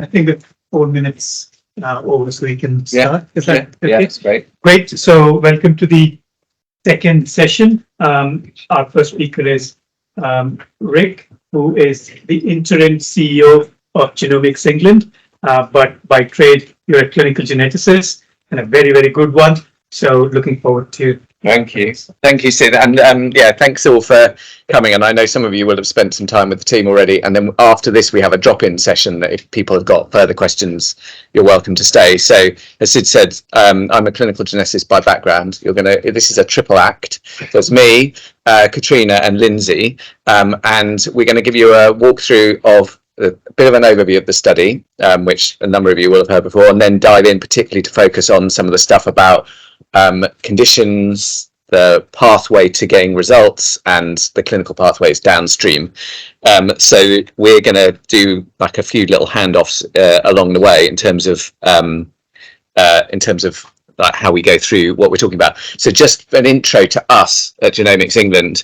I think with 4 minutes over, so we can start. Is that okay? Yeah, that's great. Great. So, welcome to the second session. Our first speaker is Rick, who is the interim CEO of Genomics England, but by trade, you're a clinical geneticist and a very, very good one. So, looking forward to. Thank you, Sid, and thanks all for coming. And I know some of you will have spent some time with the team already. And then after this, we have a drop-in session that if people have got further questions, you're welcome to stay. So, as Sid said, I'm a clinical geneticist by background. This is a triple act. So it's me, Katrina, and Lindsay, and we're going to give you a walkthrough of a bit of an overview of the study, which a number of you will have heard before, and then dive in particularly to focus on some of the stuff about conditions, the pathway to getting results, and the clinical pathways downstream. So we're going to do like a few little handoffs along the way in terms of like how we go through what we're talking about. So just an intro to us at Genomics England.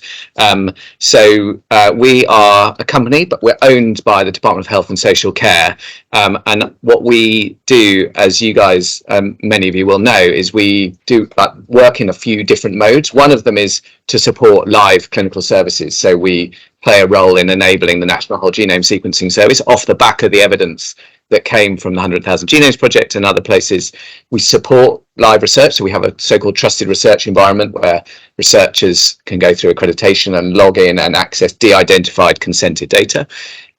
So we are a company, but we're owned by the Department of Health and Social Care. And what we do, as you guys, many of you will know, is we do work in a few different modes. One of them is to support live clinical services. So we play a role in enabling the National Whole Genome Sequencing Service off the back of the evidence that came from the 100,000 Genomes Project and other places. We support live research, so we have a so-called trusted research environment where researchers can go through accreditation and log in and access de-identified consented data.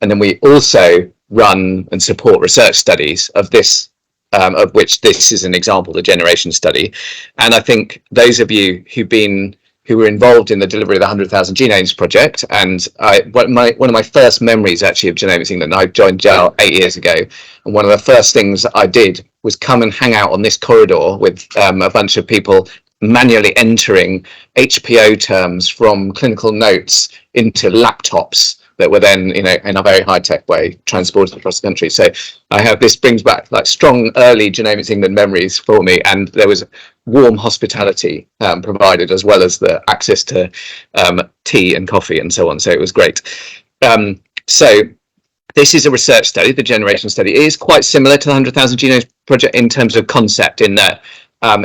And then we also run and support research studies of this, of which this is an example, the generation study. And I think those of you who were involved in the delivery of the 100,000 Genomes Project, and one of my first memories actually of Genomics England, I joined GEL 8 years ago, and one of the first things that I did was come and hang out on this corridor with a bunch of people manually entering HPO terms from clinical notes into laptops that were then, in a very high-tech way, transported across the country. So this brings back like strong early Genomics England memories for me, and there was warm hospitality provided, as well as the access to tea and coffee and so on. So it was great. So this is a research study. The generation study is quite similar to the 100,000 Genomes Project in terms of concept, in that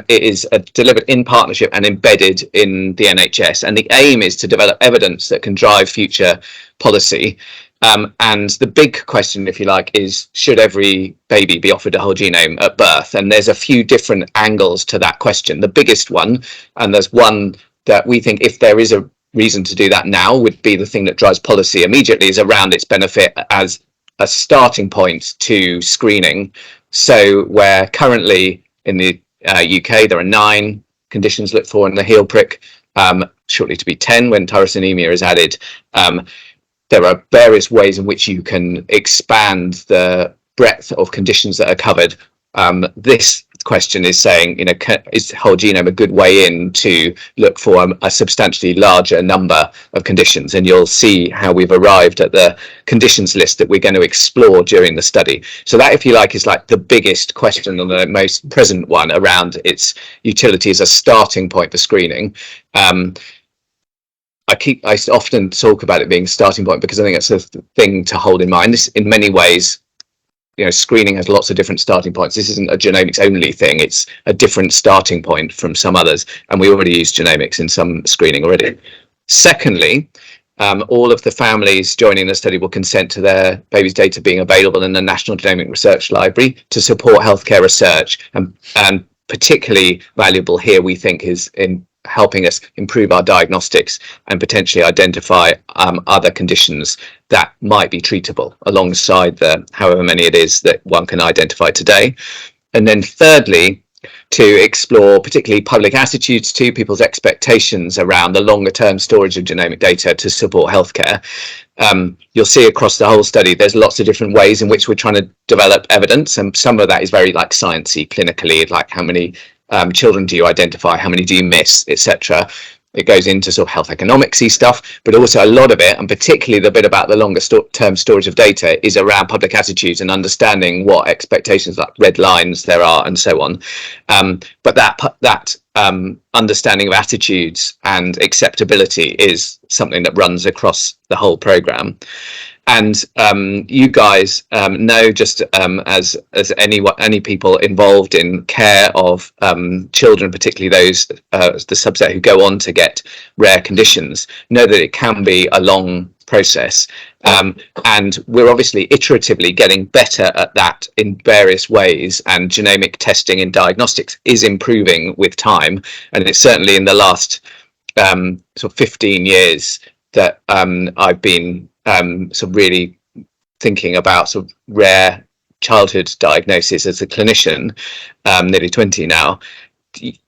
it is delivered in partnership and embedded in the NHS. And the aim is to develop evidence that can drive future policy. And the big question, if you like, is should every baby be offered a whole genome at birth? And there's a few different angles to that question. The biggest one, and there's one that we think if there is a reason to do that now, would be the thing that drives policy immediately, is around its benefit as a starting point to screening. So where currently in the UK there are 9 conditions looked for in the heel prick, shortly to be 10 when tyrosinemia is added. There are various ways in which you can expand the breadth of conditions that are covered. This question is saying, is whole genome a good way in to look for a substantially larger number of conditions? And you'll see how we've arrived at the conditions list that we're going to explore during the study. So that, if you like, is like the biggest question and the most present one around its utility as a starting point for screening. I often talk about it being a starting point because I think it's a thing to hold in mind. This, in many ways, screening has lots of different starting points. This isn't a genomics only thing. It's a different starting point from some others. And we already use genomics in some screening already. Secondly, all of the families joining the study will consent to their baby's data being available in the National Genomic Research Library to support healthcare research. And particularly valuable here, we think, is in helping us improve our diagnostics and potentially identify other conditions that might be treatable alongside the however many it is that one can identify today. And then thirdly, to explore particularly public attitudes to people's expectations around the longer term storage of genomic data to support healthcare. You'll see across the whole study there's lots of different ways in which we're trying to develop evidence, and some of that is very like sciencey, clinically, like how many children do you identify, how many do you miss, etc. It goes into sort of health economics-y stuff, but also a lot of it, and particularly the bit about the longer term storage of data, is around public attitudes and understanding what expectations, like red lines, there are, and so on. But that understanding of attitudes and acceptability is something that runs across the whole programme. and you guys know, just as any people involved in care of children, particularly those the subset who go on to get rare conditions, know that it can be a long process, and we're obviously iteratively getting better at that in various ways, and genomic testing in diagnostics is improving with time, and it's certainly in the last sort of 15 years that I've been sort of really thinking about sort of rare childhood diagnosis as a clinician, nearly 20 now.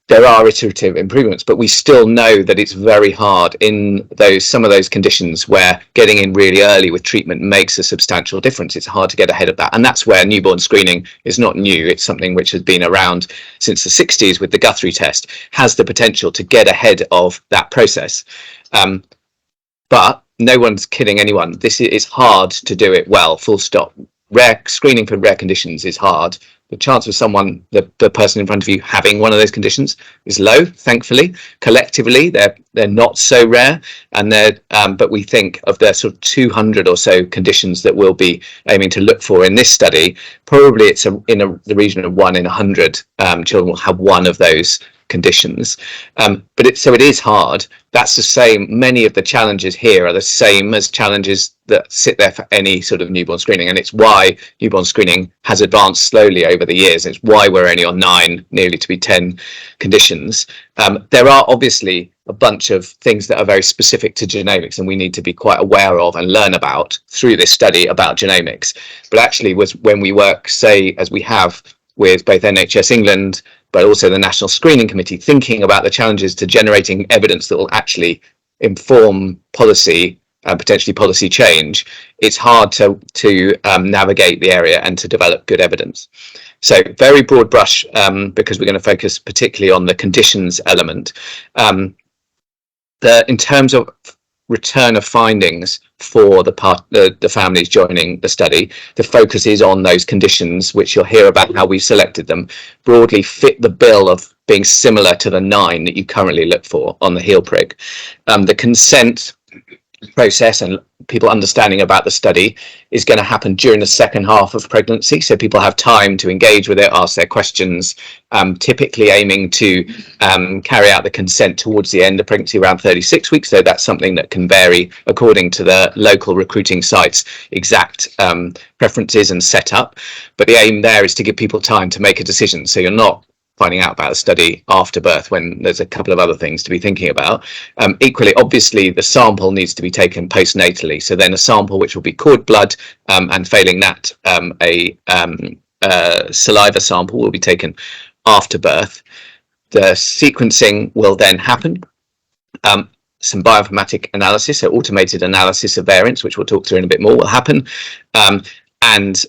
There are iterative improvements, but we still know that it's very hard in some of those conditions where getting in really early with treatment makes a substantial difference. It's hard to get ahead of that, and that's where newborn screening is not new. It's something which has been around since the 60s with the Guthrie test, has the potential to get ahead of that process. But no one's kidding anyone. This is hard to do it well, full stop. Rare screening for rare conditions is hard. The chance of someone, the person in front of you, having one of those conditions is low, thankfully. Collectively, they're not so rare, and but we think of the sort of 200 or so conditions that we'll be aiming to look for in this study. Probably it's in the region of 1 in 100 children will have one of those conditions, but it is hard. That's the same. Many of the challenges here are the same as challenges that sit there for any sort of newborn screening, and it's why newborn screening has advanced slowly over the years. It's why we're only on 9, nearly to be 10 conditions. There are obviously a bunch of things that are very specific to genomics, and we need to be quite aware of and learn about through this study about genomics. But actually, when we work, say, as we have with both NHS England, but also the National Screening Committee, thinking about the challenges to generating evidence that will actually inform policy and potentially policy change, it's hard to navigate the area and to develop good evidence. So very broad brush, because we're going to focus particularly on the conditions element. In terms of return of findings for the families joining the study, the focus is on those conditions, which you'll hear about how we selected them, broadly fit the bill of being similar to the 9 that you currently look for on the heel prick. The consent process and people understanding about the study is going to happen during the second half of pregnancy, so people have time to engage with it, ask their questions, typically aiming to carry out the consent towards the end of pregnancy, around 36 weeks, so that's something that can vary according to the local recruiting sites' exact preferences and setup, but the aim there is to give people time to make a decision, so you're not finding out about the study after birth when there's a couple of other things to be thinking about. Equally, obviously, the sample needs to be taken postnatally. So then a sample which will be cord blood, and failing that, a saliva sample will be taken after birth. The sequencing will then happen. Some bioinformatic analysis, so automated analysis of variants, which we'll talk through in a bit more, will happen. And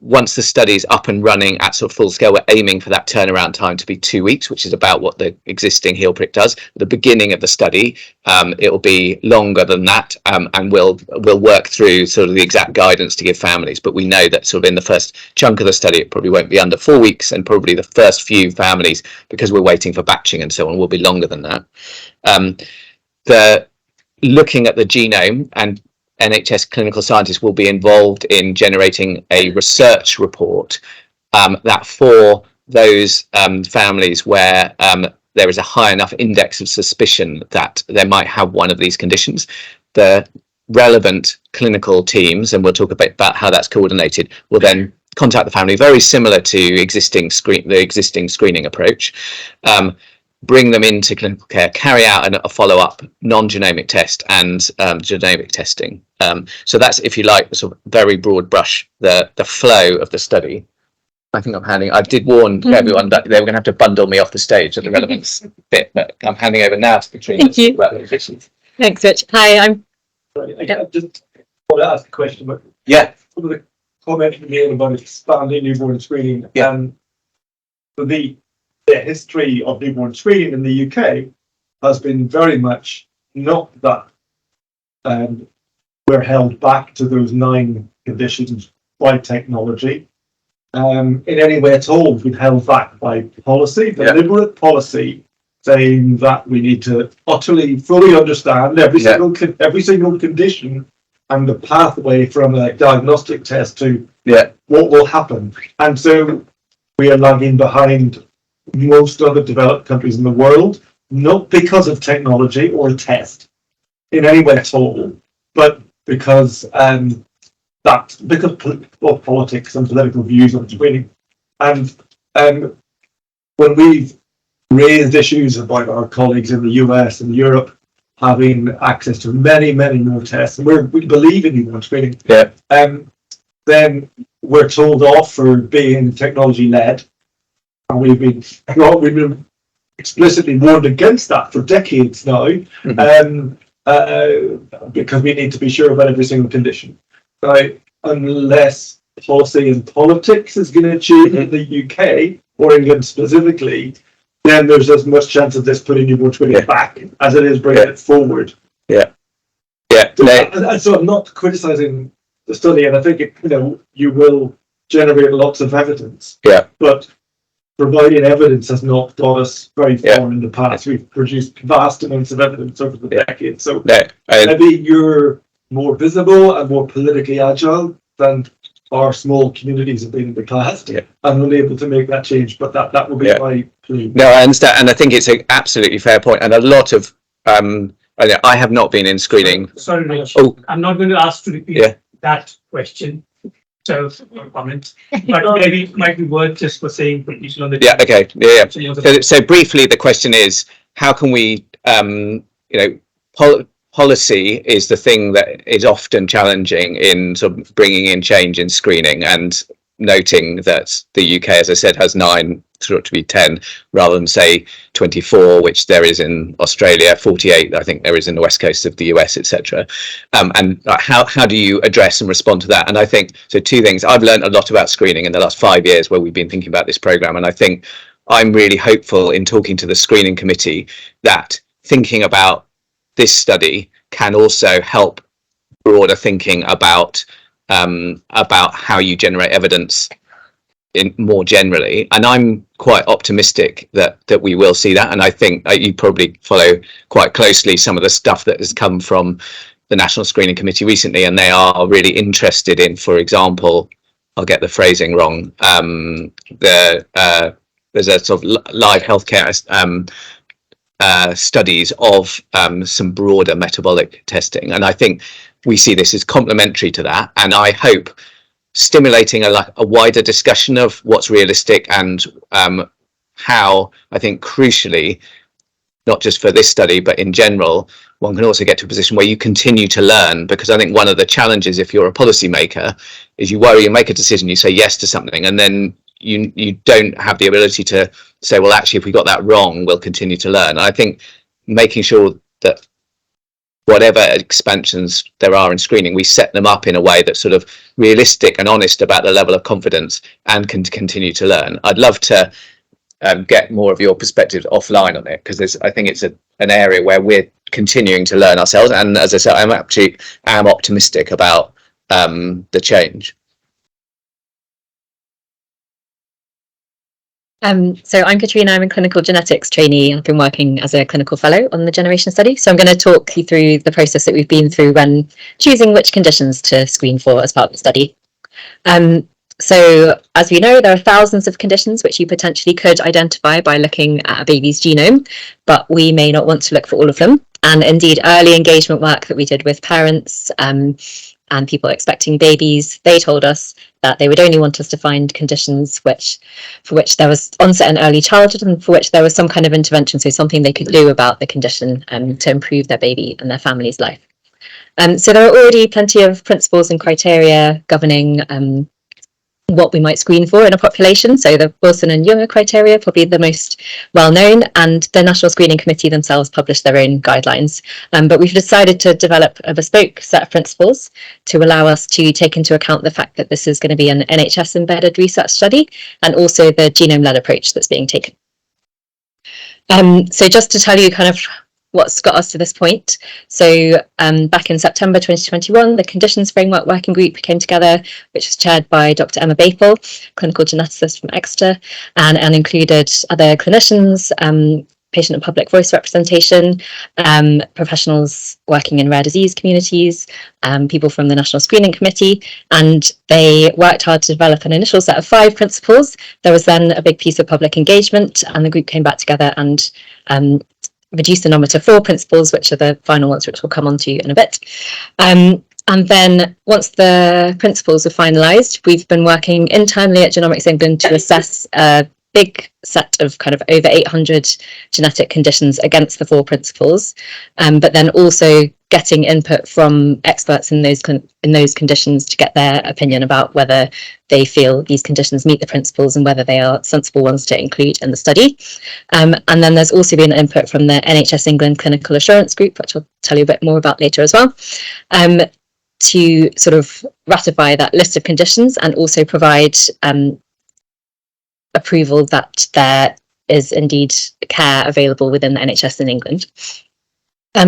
once the study is up and running at sort of full scale, we're aiming for that turnaround time to be 2 weeks, which is about what the existing heel prick does. At the beginning of the study, it will be longer than that, and we'll work through sort of the exact guidance to give families. But we know that sort of in the first chunk of the study, it probably won't be under 4 weeks, and probably the first few families, because we're waiting for batching and so on, will be longer than that. Looking at the genome, and NHS clinical scientists will be involved in generating a research report that for those families where there is a high enough index of suspicion that they might have one of these conditions, the relevant clinical teams, and we'll talk a bit about how that's coordinated, will then contact the family, very similar to the existing screening approach, bring them into clinical care, carry out a follow-up non-genomic test and genomic testing. So that's, if you like, sort of very broad brush, the flow of the study. I think I did warn everyone that they were going to have to bundle me off the stage at the relevance bit, but I'm handing over now to Katrina. Thank you. Thanks, Rich. Hi, I'm... I just want to ask a question, but Yeah. some of the comments we made about expanding newborn screening, the history of newborn screening in the UK has been very much not that we're held back to those 9 conditions by technology in any way at all. We've been held back by policy, deliberate policy, saying that we need to utterly fully understand every single condition and the pathway from a diagnostic test to Yeah. what will happen. And so we are lagging behind most other developed countries in the world, not because of technology or a test in any way at all, but because of politics and political views on screening. And when we've raised issues about our colleagues in the US and Europe having access to many, many more tests, and we believe in newborn screening, then we're told off for being technology-led. And we've been explicitly warned against that for decades now, because we need to be sure about every single condition. Now, unless policy and politics is going to change in the UK or England specifically, then there's as much chance of this putting newborn screening back as it is bringing it forward. So I'm not criticising the study, and I think you will generate lots of evidence. But providing evidence has not got us very far in the past. We've produced vast amounts of evidence over the decades. So maybe you're more visible and more politically agile than our small communities have been in the past, and unable to make that change. But that will be my plea. No, I understand, and I think it's an absolutely fair point. And a lot of I have not been in screening. Sorry, Rich. Oh. I'm not going to ask to repeat that question. So, comment, but maybe it might be worth just for saying for people on the So briefly, the question is, how can we, policy is the thing that is often challenging in sort of bringing in change in screening, and noting that the UK, as I said, has 9, sort to be 10, rather than say 24, which there is in Australia, 48, I think there is in the west coast of the US, etc. And how do you address and respond to that? And I think, so 2 things. I've learned a lot about screening in the last 5 years where we've been thinking about this programme, and I think I'm really hopeful in talking to the screening committee that thinking about this study can also help broader thinking about how you generate evidence in more generally. And I'm quite optimistic that we will see that. And I think you probably follow quite closely some of the stuff that has come from the National Screening Committee recently, and they are really interested in, for example, I'll get the phrasing wrong, there's a sort of live healthcare studies of some broader metabolic testing, and I think we see this as complementary to that. And I hope stimulating a wider discussion of what's realistic, and how, I think crucially, not just for this study but in general, one can also get to a position where you continue to learn. Because I think one of the challenges, if you're a policymaker, is you worry, you make a decision, you say yes to something, and then you don't have the ability to say, well, actually, if we got that wrong, we'll continue to learn. And I think making sure that whatever expansions there are in screening, we set them up in a way that's sort of realistic and honest about the level of confidence, and can continue to learn. I'd love to get more of your perspective offline on it, because I think it's an area where we're continuing to learn ourselves. And as I said, I'm optimistic about the change. So I'm Katrina, I'm a clinical genetics trainee. I've been working as a clinical fellow on the Generation study. So I'm going to talk you through the process that we've been through when choosing which conditions to screen for as part of the study. So as we know, there are thousands of conditions which you potentially could identify by looking at a baby's genome, but we may not want to look for all of them. And indeed, early engagement work that we did with parents and people expecting babies, they told us that they would only want us to find conditions for which there was onset in early childhood, and for which there was some kind of intervention, so something they could do about the condition to improve their baby and their family's life. So there are already plenty of principles and criteria governing what we might screen for in a population. So the Wilson and Younger criteria, probably the most well known, and the National Screening Committee themselves published their own guidelines. But we've decided to develop a bespoke set of principles to allow us to take into account the fact that this is going to be an NHS embedded research study, and also the genome-led approach that's being taken. So just to tell you kind of what's got us to this point. So back in September 2021, the Conditions Framework Working Group came together, which was chaired by Dr. Emma Bathel, clinical geneticist from Exeter, and included other clinicians, patient and public voice representation, professionals working in rare disease communities, people from the National Screening Committee, and they worked hard to develop an initial set of 5 principles. There was then a big piece of public engagement, and the group came back together and reduced the number to 4 principles, which are the final ones, which we'll come on to in a bit. And then once the principles are finalised, we've been working internally at Genomics England to assess a big set of kind of over 800 genetic conditions against the 4 principles, but then also getting input from experts in those conditions to get their opinion about whether they feel these conditions meet the principles and whether they are sensible ones to include in the study. And then there's also been input from the NHS England Clinical Assurance Group, which I'll tell you a bit more about later as well, to sort of ratify that list of conditions and also provide approval that there is indeed care available within the NHS in England.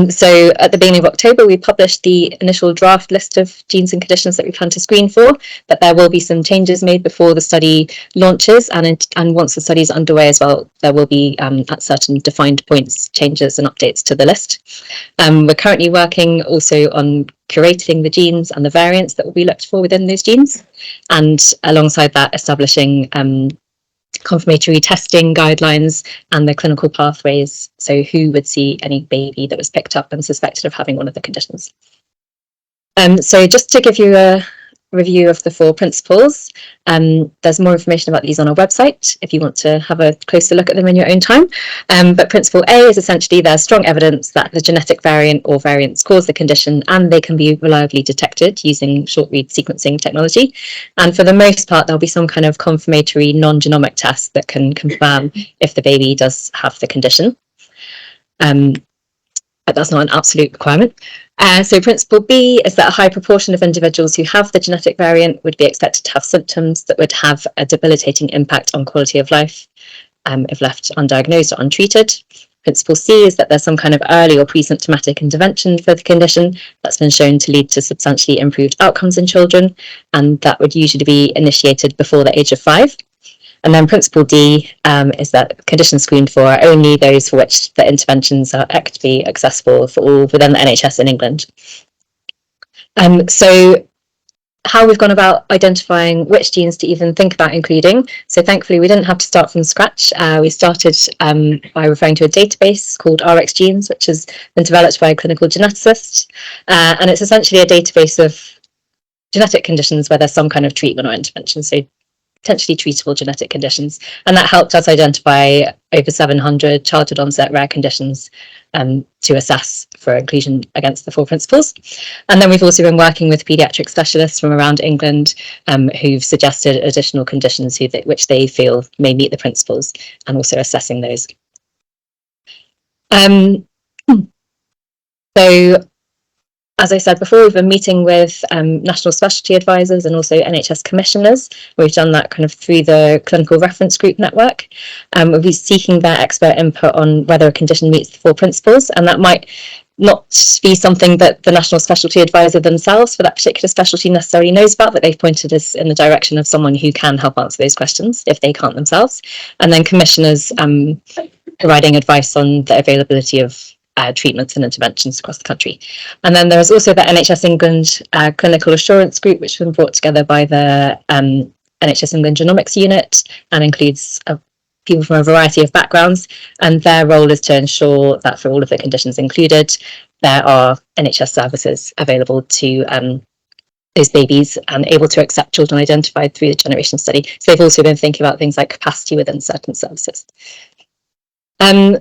So at the beginning of October, we published the initial draft list of genes and conditions that we plan to screen for, but there will be some changes made before the study launches, and once the study is underway as well, there will be at certain defined points changes and updates to the list. We're currently working also on curating the genes and the variants that will be looked for within those genes, and alongside that establishing confirmatory testing guidelines and the clinical pathways, so who would see any baby that was picked up and suspected of having one of the conditions. So just to give you a review of the 4 principles, there's more information about these on our website if you want to have a closer look at them in your own time. But principle A is essentially there's strong evidence that the genetic variant or variants cause the condition, and they can be reliably detected using short read sequencing technology. And for the most part, there'll be some kind of confirmatory non-genomic test that can confirm if the baby does have the condition. But that's not an absolute requirement. So principle B is that a high proportion of individuals who have the genetic variant would be expected to have symptoms that would have a debilitating impact on quality of life if left undiagnosed or untreated. Principle C is that there's some kind of early or pre-symptomatic intervention for the condition that's been shown to lead to substantially improved outcomes in children, and that would usually be initiated before the age of 5. And then principle D is that conditions screened for are only those for which the interventions are equitably accessible for all within the NHS in England. So how we've gone about identifying which genes to even think about including. So thankfully, we didn't have to start from scratch. We started by referring to a database called RX Genes, which has been developed by a clinical geneticist. And it's essentially a database of genetic conditions where there's some kind of treatment or intervention. So potentially treatable genetic conditions, and that helped us identify over 700 childhood onset rare conditions to assess for inclusion against the 4 principles. And then we've also been working with paediatric specialists from around England who've suggested additional conditions which they feel may meet the principles, and also assessing those. So as I said before, we've been meeting with national specialty advisors and also NHS commissioners. We've done that kind of through the clinical reference group network. We'll be seeking their expert input on whether a condition meets the 4 principles, and that might not be something that the national specialty advisor themselves for that particular specialty necessarily knows about, but they've pointed us in the direction of someone who can help answer those questions if they can't themselves. And then commissioners providing advice on the availability of treatments and interventions across the country. And then there's also the NHS England Clinical Assurance Group, which has been brought together by the NHS England Genomics unit, and includes people from a variety of backgrounds. And their role is to ensure that for all of the conditions included, there are NHS services available to those babies and able to accept children identified through the generation study. So they've also been thinking about things like capacity within certain services.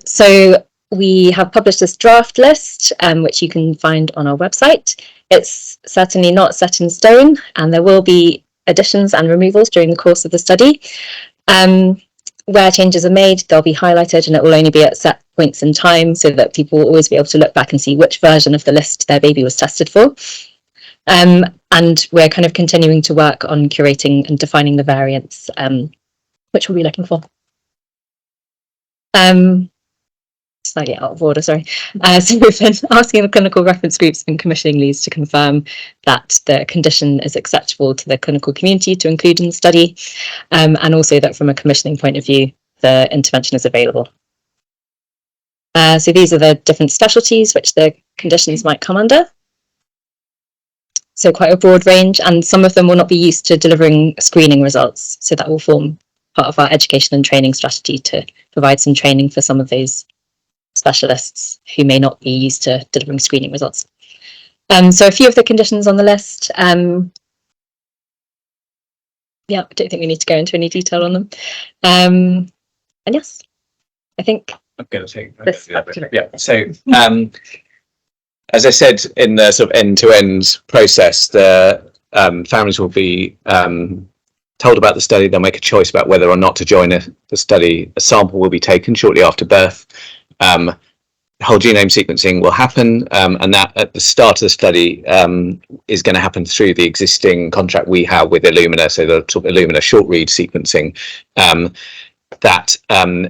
So we have published this draft list, which you can find on our website. It's certainly not set in stone, and there will be additions and removals during the course of the study. Where changes are made, they'll be highlighted, and it will only be at set points in time so that people will always be able to look back and see which version of the list their baby was tested for. And we're kind of continuing to work on curating and defining the variants, which we'll be looking for. Slightly out of order, sorry. So we've been asking the clinical reference groups and commissioning leads to confirm that the condition is acceptable to the clinical community to include in the study, and also that from a commissioning point of view, the intervention is available. So these are the different specialties which the conditions might come under. So quite a broad range, and some of them will not be used to delivering screening results. So that will form part of our education and training strategy to provide some training for some of those specialists who may not be used to delivering screening results. So a few of the conditions on the list. Yeah, I don't think we need to go into any detail on them. And yes, I think I'm going to take this. Yeah. So, as I said, in the sort of end-to-end process, the families will be told about the study. They'll make a choice about whether or not to join the study. A sample will be taken shortly after birth. Whole genome sequencing will happen, and that at the start of the study is going to happen through the existing contract we have with Illumina, so the sort of Illumina short read sequencing. That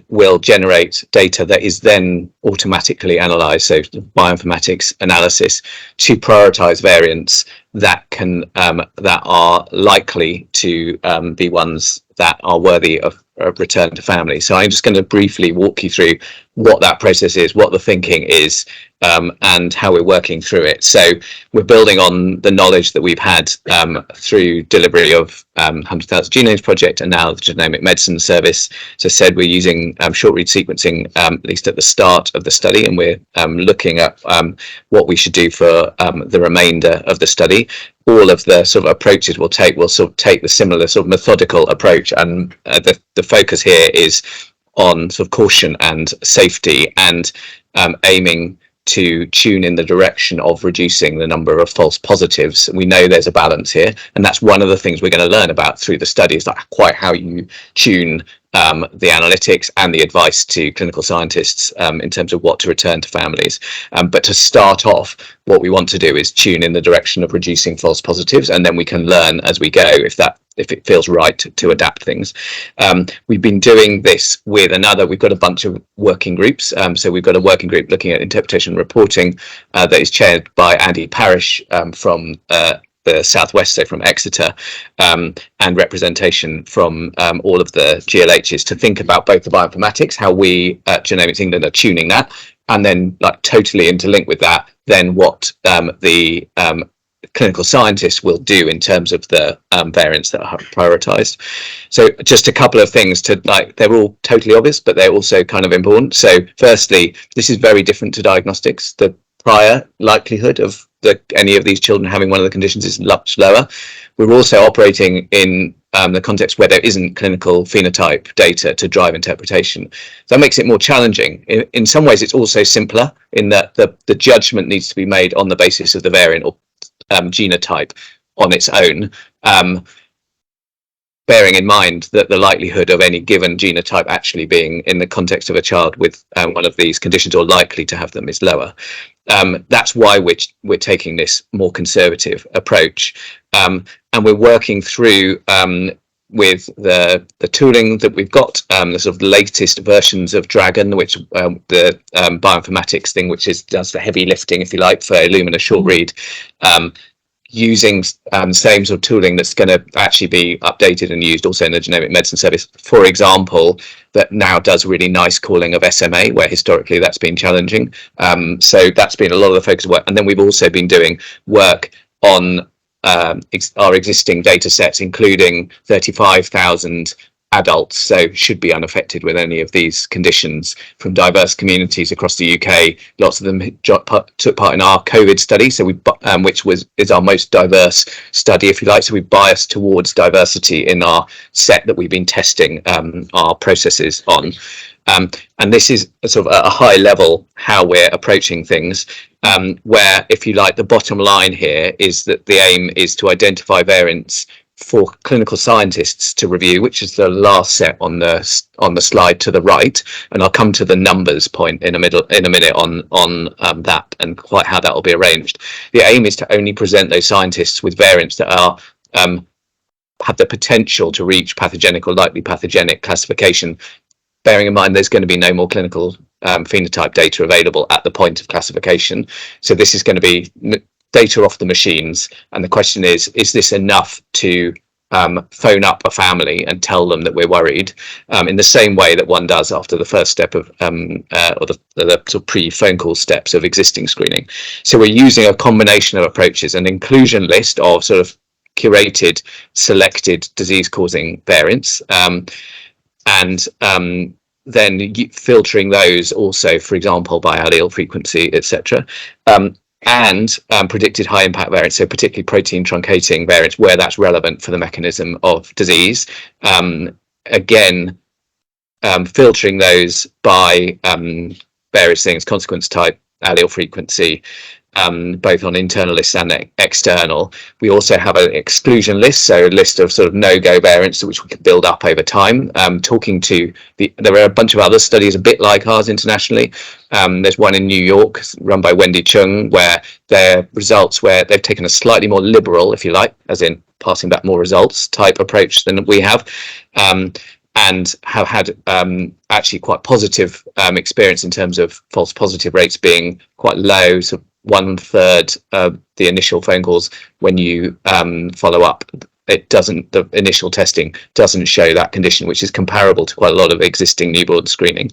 will generate data that is then automatically analysed, so bioinformatics analysis, to prioritise variants that can that are likely to be ones that are worthy of return to family. So I'm just going to briefly walk you through what that process is, what the thinking is, and how we're working through it. So we're building on the knowledge that we've had through delivery of 100,000 Genomes project and now the Genomic Medicine Service. So I said we're using short read sequencing at least at the start of the study, and we're looking at what we should do for the remainder of the study. All of the sort of approaches we'll take the similar sort of methodical approach, and the focus here is on sort of caution and safety, and aiming to tune in the direction of reducing the number of false positives. We know there's a balance here, and that's one of the things we're going to learn about through the study, is like quite how you tune the analytics and the advice to clinical scientists in terms of what to return to families. But to start off, what we want to do is tune in the direction of reducing false positives, and then we can learn as we go if it feels right to adapt things. We've been doing this with we've got a bunch of working groups. So we've got a working group looking at interpretation and reporting that is chaired by Andy Parish from the Southwest, so from Exeter, and representation from all of the GLHs to think about both the bioinformatics, how we at Genomics England are tuning that, and then like totally interlinked with that, then what the clinical scientists will do in terms of the variants that are prioritised. So just a couple of things they're all totally obvious, but they're also kind of important. So firstly, this is very different to diagnostics. The prior likelihood of any of these children having one of the conditions is much lower. We're also operating in the context where there isn't clinical phenotype data to drive interpretation. So that makes it more challenging. In some ways, it's also simpler in that the judgment needs to be made on the basis of the variant or genotype on its own, bearing in mind that the likelihood of any given genotype actually being in the context of a child with one of these conditions or likely to have them is lower. That's why we're taking this more conservative approach, and we're working through with the tooling that we've got, the sort of latest versions of Dragon, which the bioinformatics thing, which does the heavy lifting, if you like, for Illumina short read, using same sort of tooling that's going to actually be updated and used also in the Genomic Medicine Service, for example, that now does really nice calling of SMA, where historically that's been challenging. So that's been a lot of the focus of work. And then we've also been doing work on our existing data sets, including 35,000 adults, so should be unaffected with any of these conditions, from diverse communities across the UK. Lots of them took part in our COVID study, so which is our most diverse study, if you like. So we biased towards diversity in our set that we've been testing our processes on. And this is sort of at a high level how we're approaching things, where, if you like, the bottom line here is that the aim is to identify variants for clinical scientists to review, which is the last set on the slide to the right, and I'll come to the numbers point in a minute on that and quite how that will be arranged. The aim is to only present those scientists with variants that are have the potential to reach pathogenic or likely pathogenic classification, bearing in mind there's going to be no more clinical phenotype data available at the point of classification. So this is going to be data off the machines, and the question is this enough to phone up a family and tell them that we're worried, in the same way that one does after the first step of or the sort of pre-phone call steps of existing screening. So we're using a combination of approaches, an inclusion list of sort of curated, selected disease-causing variants, and then filtering those also, for example, by allele frequency, etc. And predicted high impact variants, so particularly protein truncating variants where that's relevant for the mechanism of disease. Again, filtering those by various things, consequence type, allele frequency, both on internal lists and external. We also have an exclusion list, so a list of sort of no-go variants which we can build up over time. Talking to there are a bunch of other studies a bit like ours internationally. There's one in New York run by Wendy Chung, where their results, where they've taken a slightly more liberal, if you like, as in passing back more results type approach than we have, and have had actually quite positive experience in terms of false positive rates being quite low, so 1/3 of the initial phone calls when you follow up. The initial testing doesn't show that condition, which is comparable to quite a lot of existing newborn screening.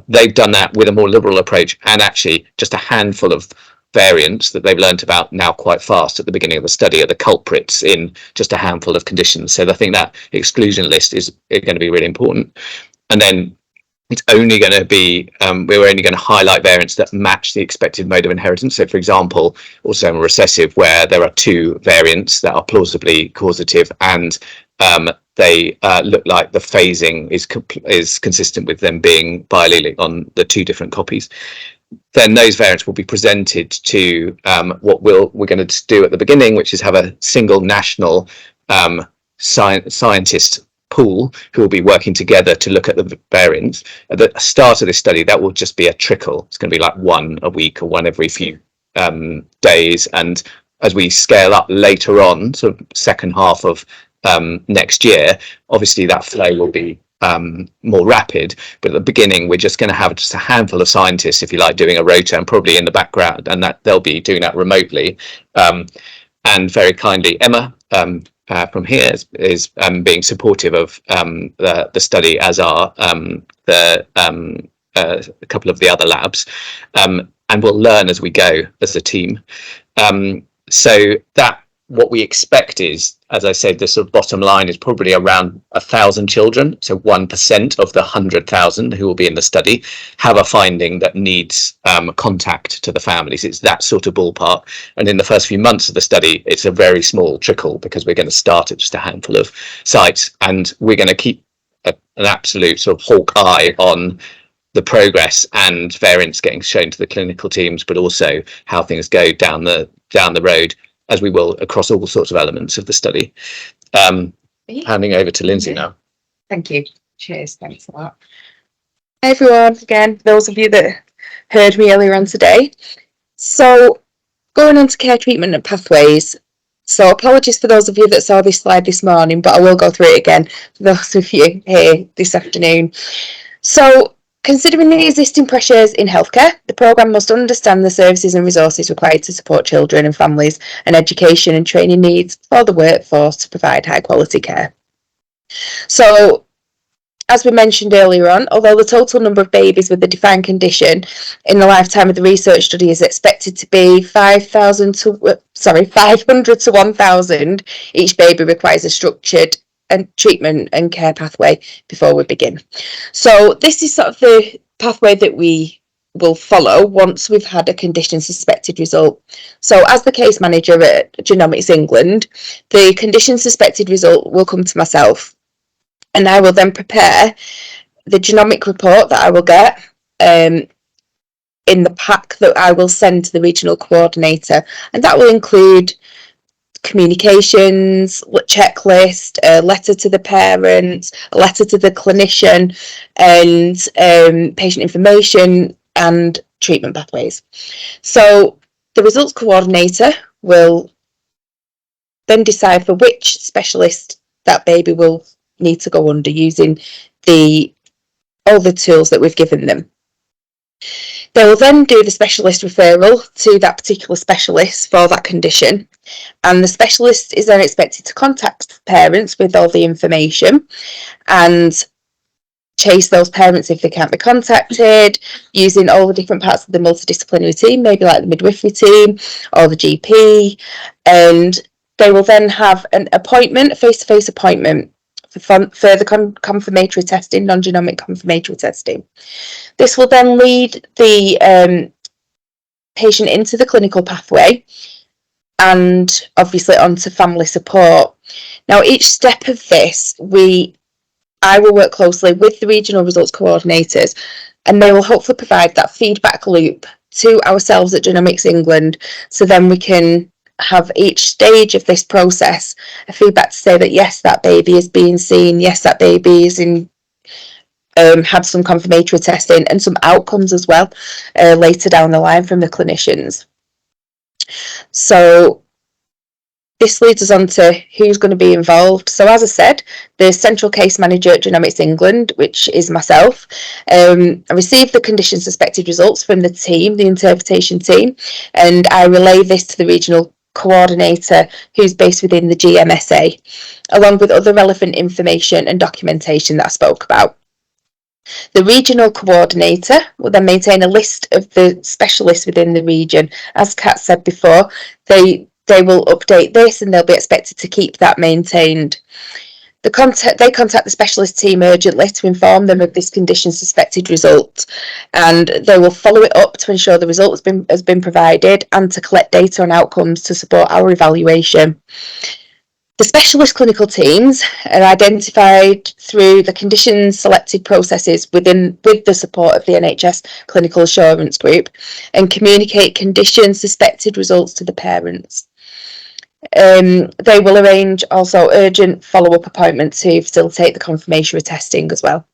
They've done that with a more liberal approach, and actually just a handful of variants that they've learnt about now quite fast at the beginning of the study are the culprits in just a handful of conditions. So I think that exclusion list is going to be really important. And then it's only going to be, we're only going to highlight variants that match the expected mode of inheritance. So for example, autosomal recessive, where there are 2 variants that are plausibly causative, and they look like the phasing is consistent with them being biallelic on the 2 different copies. Then those variants will be presented to what we're going to do at the beginning, which is have a single national scientist pool who will be working together to look at the variants. At the start of this study, that will just be a trickle. It's going to be like 1 a week or 1 every few days. And as we scale up later on, sort of second half of next year, obviously that flow will be more rapid, but at the beginning we're just going to have just a handful of scientists, if you like, doing a rota, and probably in the background, and that they'll be doing that remotely. And very kindly, Emma from here is being supportive of the study, as are a couple of the other labs, and we'll learn as we go as a team. So that what we expect is, as I said, the sort of bottom line is probably around 1,000 children. So 1% of the 100,000 who will be in the study have a finding that needs contact to the families. It's that sort of ballpark. And in the first few months of the study, it's a very small trickle, because we're going to start at just a handful of sites, and we're going to keep an absolute sort of hawk eye on the progress and variants getting shown to the clinical teams, but also how things go down the road, as we will across all sorts of elements of the study. Handing over to Lindsay now. Thank you. Cheers. Thanks a lot. Hi everyone, again, those of you that heard me earlier on today. So going on to care treatment and pathways. So apologies for those of you that saw this slide this morning, but I will go through it again for those of you here this afternoon. So considering the existing pressures in healthcare, the programme must understand the services and resources required to support children and families, and education and training needs for the workforce to provide high quality care. So, as we mentioned earlier on, although the total number of babies with a defined condition in the lifetime of the research study is expected to be 500 to 1,000, each baby requires a structured treatment and care pathway before we begin. So this is sort of the pathway that we will follow once we've had a condition suspected result. So as the case manager at Genomics England, the condition suspected result will come to myself, and I will then prepare the genomic report that I will get in the pack that I will send to the regional coordinator, and that will include communications, checklist, a letter to the parents, a letter to the clinician, and patient information and treatment pathways. So the results coordinator will then decide for which specialist that baby will need to go under, using all the tools that we've given them. They will then do the specialist referral to that particular specialist for that condition, and the specialist is then expected to contact parents with all the information and chase those parents if they can't be contacted, using all the different parts of the multidisciplinary team, maybe like the midwifery team or the GP, and they will then have an appointment, a face-to-face appointment for further confirmatory testing, non-genomic confirmatory testing. This will then lead the patient into the clinical pathway and obviously onto family support. Now, each step of this, I will work closely with the regional results coordinators, and they will hopefully provide that feedback loop to ourselves at Genomics England, so then we can have each stage of this process a feedback to say that yes, that baby is being seen, yes, that baby is in had some confirmatory testing and some outcomes as well later down the line from the clinicians. So this leads us on to who's going to be involved. So as I said, the central case manager at Genomics England, which is myself, I received the condition suspected results from the team, the interpretation team, and I relay this to the regional coordinator who's based within the GMSA, along with other relevant information and documentation that I spoke about. The regional coordinator will then maintain a list of the specialists within the region. As Kat said before, they will update this and they'll be expected to keep that maintained. They contact the specialist team urgently to inform them of this condition suspected result, and they will follow it up to ensure the result has been provided and to collect data on outcomes to support our evaluation. The specialist clinical teams are identified through the condition selected processes with the support of the NHS Clinical Assurance Group and communicate condition suspected results to the parents. They will arrange also urgent follow-up appointments to facilitate the confirmatory testing as well.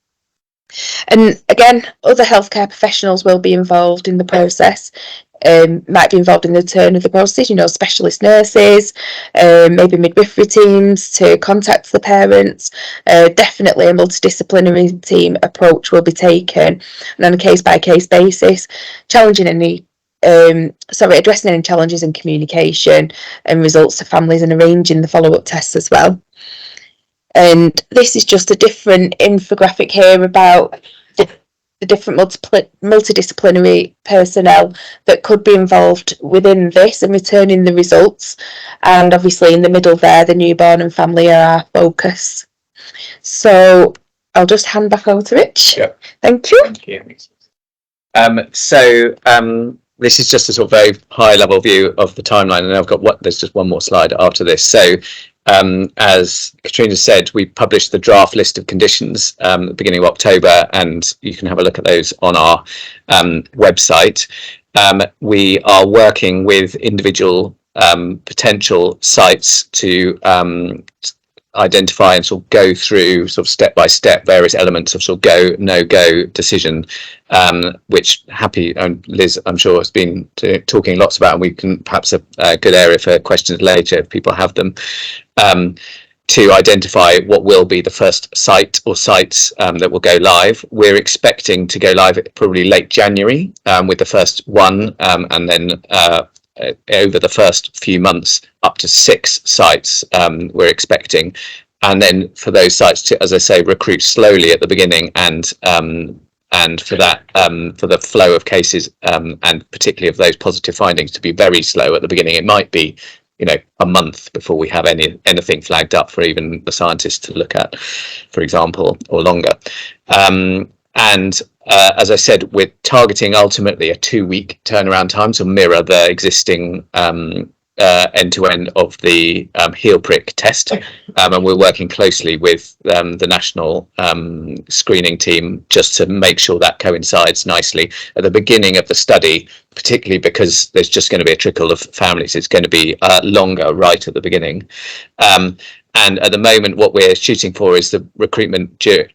And again, other healthcare professionals will be involved in the process, might be involved in the turn of the process, specialist nurses, maybe midwifery teams to contact the parents. Definitely a multidisciplinary team approach will be taken, and on a case-by-case basis, addressing any challenges in communication and results to families and arranging the follow-up tests as well. And this is just a different infographic here about the different multidisciplinary personnel that could be involved within this and returning the results. And obviously in the middle there, the newborn and family are our focus. So I'll just hand back over to Rich. Yep. Thank you. Thank you. This is just a sort of very high level view of the timeline, and there's just one more slide after this. So as Katrina said, we published the draft list of conditions at the beginning of October, and you can have a look at those on our website. We are working with individual potential sites to identify and sort of go through sort of step by step various elements of sort of go, no go decision, which Liz, I'm sure, has been talking lots about, and we can perhaps a good area for questions later if people have them, to identify what will be the first site or sites that will go live. We're expecting to go live probably late January with the first one, and then over the first few months up to 6 sites we're expecting, and then for those sites to, as I say, recruit slowly at the beginning, and for that for the flow of cases and particularly of those positive findings to be very slow at the beginning. It might be a month before we have anything flagged up for even the scientists to look at, for example, or longer. As I said, we're targeting ultimately a 2-week turnaround time to mirror the existing end-to-end of the heel prick test, and we're working closely with the national screening team just to make sure that coincides nicely at the beginning of the study, particularly because there's just going to be a trickle of families. It's going to be longer right at the beginning. And at the moment, what we're shooting for is the recruitment to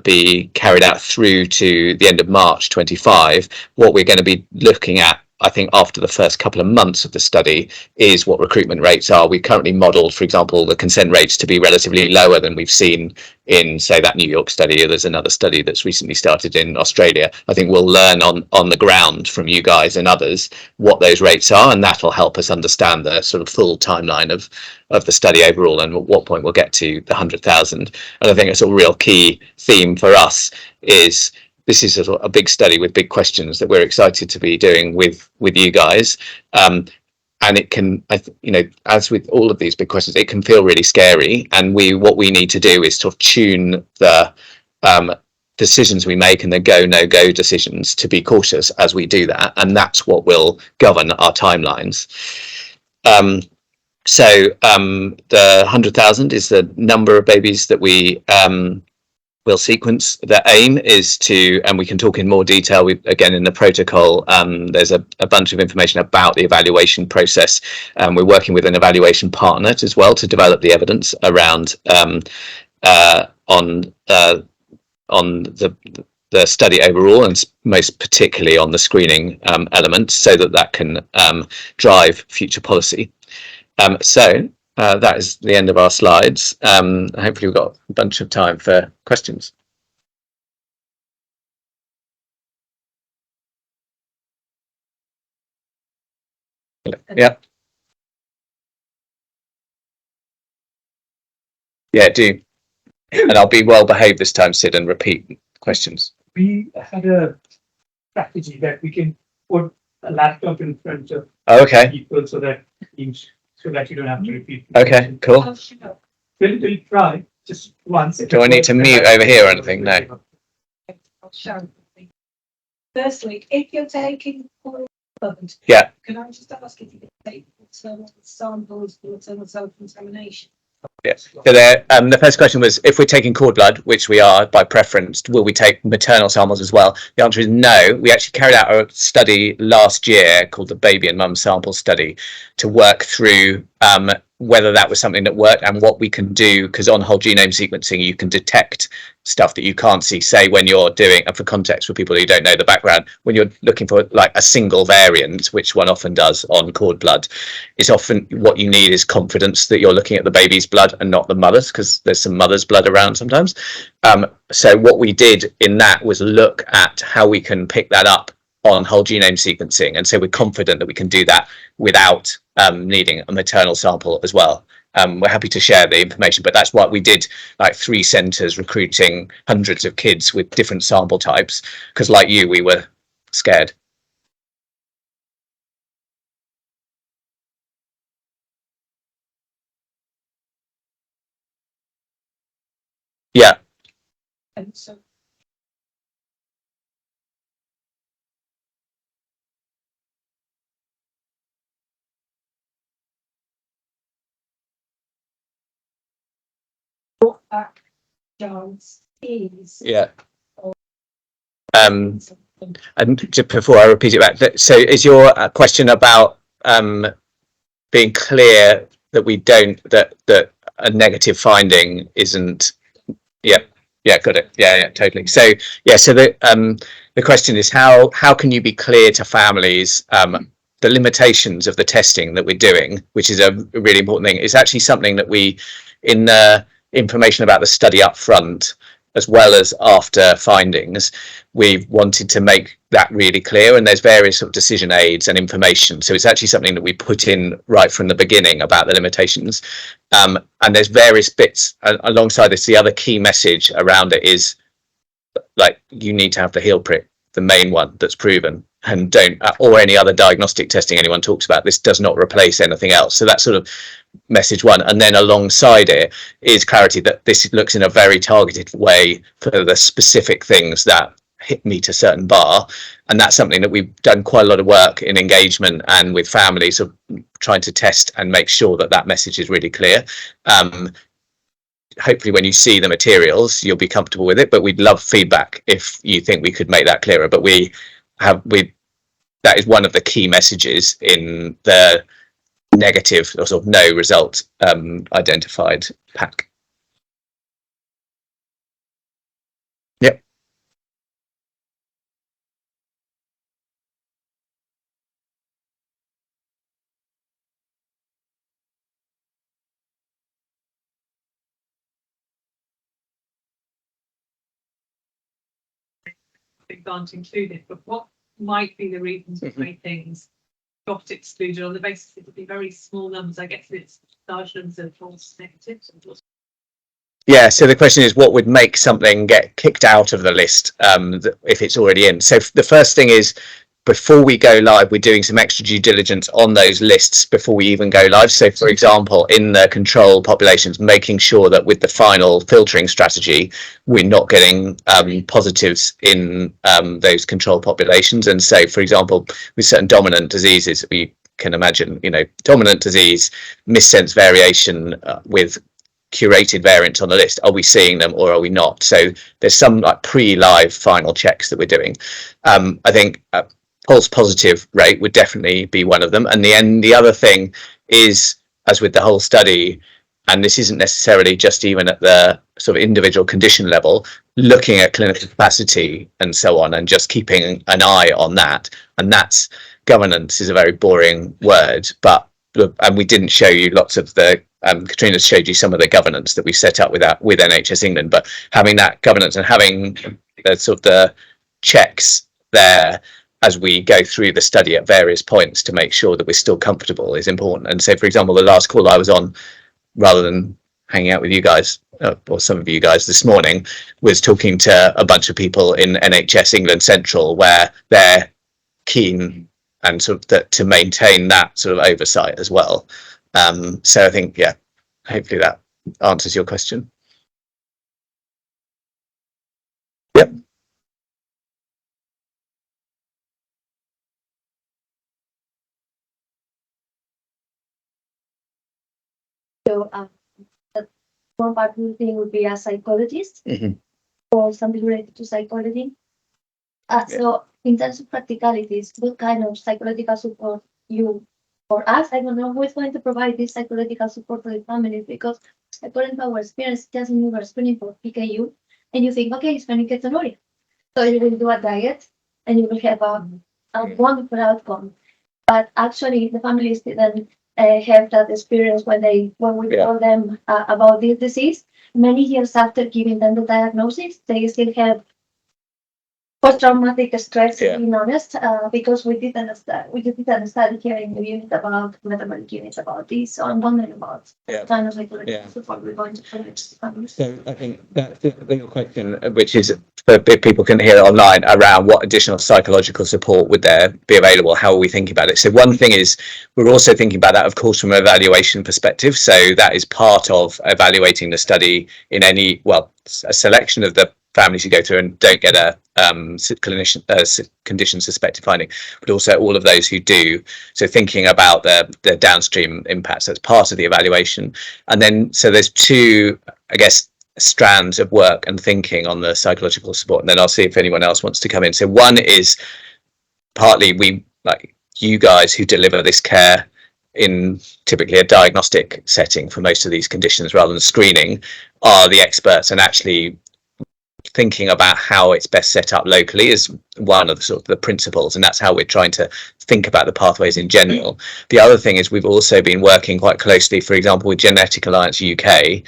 be carried out through to the end of March 25. What we're going to be looking at I think after the first couple of months of the study is what recruitment rates are. We've currently modelled, for example, the consent rates to be relatively lower than we've seen in, say, that New York study. There's another study that's recently started in Australia. I think we'll learn on the ground from you guys and others what those rates are, and that'll help us understand the sort of full timeline of the study overall, and at what point we'll get to the 100,000. And I think it's a real key theme for us is this is a big study with big questions that we're excited to be doing with you guys. And it can, as with all of these big questions, it can feel really scary. And what we need to do is sort of tune the decisions we make and the go, no go decisions to be cautious as we do that. And that's what will govern our timelines. So the 100,000 is the number of babies that we will sequence. The aim is to, and we can talk in more detail again in the protocol, there's a bunch of information about the evaluation process. We're working with an evaluation partner as well to develop the evidence around on the study overall, and most particularly on the screening element, so that can drive future policy. That is the end of our slides. Hopefully we've got a bunch of time for questions. Yeah. Yeah, do. And I'll be well behaved this time, Sid, and repeat questions. We had a strategy that we can put a laptop in front of people so that you don't have to repeat. Okay, cool. We'll try just once. Do I need to mute over here or anything? No. I'll show. Firstly, if you're taking blood, Yeah. can I just ask if you can take some samples for internal self-examination? Yes. So the first question was, if we're taking cord blood, which we are by preference, will we take maternal samples as well? The answer is no. We actually carried out a study last year called the Baby and Mum Sample Study to work through whether that was something that worked and what we can do, because on whole genome sequencing you can detect stuff that you can't see. Say when you're doing, and for context for people who don't know the background, when you're looking for like a single variant, which one often does on cord blood, it's often what you need is confidence that you're looking at the baby's blood and not the mother's, because there's some mother's blood around sometimes. So what we did in that was look at how we can pick that up on whole genome sequencing, and so we're confident that we can do that without needing a maternal sample as well. We're happy to share the information, but that's what we did, like 3 centres recruiting hundreds of kids with different sample types, because like you, we were scared. Yeah. And so what that chance is. Yeah. And just before I repeat it back, so is your question about being clear that we don't, that a negative finding isn't? Yeah, got it. Yeah, totally. So the question is how can you be clear to families the limitations of the testing that we're doing, which is a really important thing. It's actually something that we, in the information about the study up front, as well as after findings, we've wanted to make that really clear, and there's various sort of decision aids and information. So it's actually something that we put in right from the beginning about the limitations. And there's various bits alongside this. The other key message around it is, like, you need to have the heel prick, the main one that's proven, and don't, or any other diagnostic testing anyone talks about. This does not replace anything else. So that's sort of message one. And then alongside it is clarity that this looks in a very targeted way for the specific things that meet a certain bar. And that's something that we've done quite a lot of work in engagement and with families of trying to test and make sure that that message is really clear. Hopefully when you see the materials you'll be comfortable with it, but we'd love feedback if you think we could make that clearer. But that is one of the key messages in the negative or sort of no result identified pack. Yep. topics aren't included, but what might be the reasons why things got excluded on the basis it would be very small numbers? I guess it's large numbers of false negatives. Yeah, so the question is, what would make something get kicked out of the list if it's already in? So the first thing is, before we go live, we're doing some extra due diligence on those lists before we even go live. So, for example, in the control populations, making sure that with the final filtering strategy, we're not getting positives in those control populations. And so, for example, with certain dominant diseases, we can imagine, dominant disease, missense variation with curated variants on the list. Are we seeing them or are we not? So there's some like pre-live final checks that we're doing. I think false positive rate would definitely be one of them. And the other thing is, as with the whole study, and this isn't necessarily just even at the sort of individual condition level, looking at clinical capacity and so on, and just keeping an eye on that. And that's governance is a very boring word, and we didn't show you lots of the Katrina showed you some of the governance that we set up with NHS England, but having that governance and having the sort of the checks there as we go through the study at various points to make sure that we're still comfortable is important. And so, for example, the last call I was on, rather than hanging out with you guys or some of you guys this morning, was talking to a bunch of people in NHS England Central, where they're keen and sort of to maintain that sort of oversight as well. So I think, yeah, hopefully that answers your question. Yep. So one part of the thing would be a psychologist or something related to psychology. So in terms of practicalities, what kind of psychological support you or us, I don't know who is going to provide this psychological support for the families, because according to our experience, just when you were screening for PKU and you think, okay, it's phenylketonuria. So you will do a diet and you will have a wonderful outcome. But actually the families didn't have that experience when we told them about this disease. Many years after giving them the diagnosis, they still have post-traumatic stress, being honest, because we didn't study here in the unit about metabolic units about this. So I'm wondering about kind of like support we're going to provide to families. So I think that's your question, which is for people can hear online, around what additional psychological support would there be available? How are we thinking about it? So one thing is, we're also thinking about that, of course, from an evaluation perspective. So that is part of evaluating the study in a selection of the families who go through and don't get a condition suspected finding, but also all of those who do. So thinking about the downstream impacts, that's part of the evaluation. And then so there's two, I guess, strands of work and thinking on the psychological support, and then I'll see if anyone else wants to come in. So one is partly we, like you guys who deliver this care in typically a diagnostic setting for most of these conditions rather than screening, are the experts, and actually thinking about how it's best set up locally is one of the sort of the principles, and that's how we're trying to think about the pathways in general. The other thing is we've also been working quite closely, for example, with Genetic Alliance UK,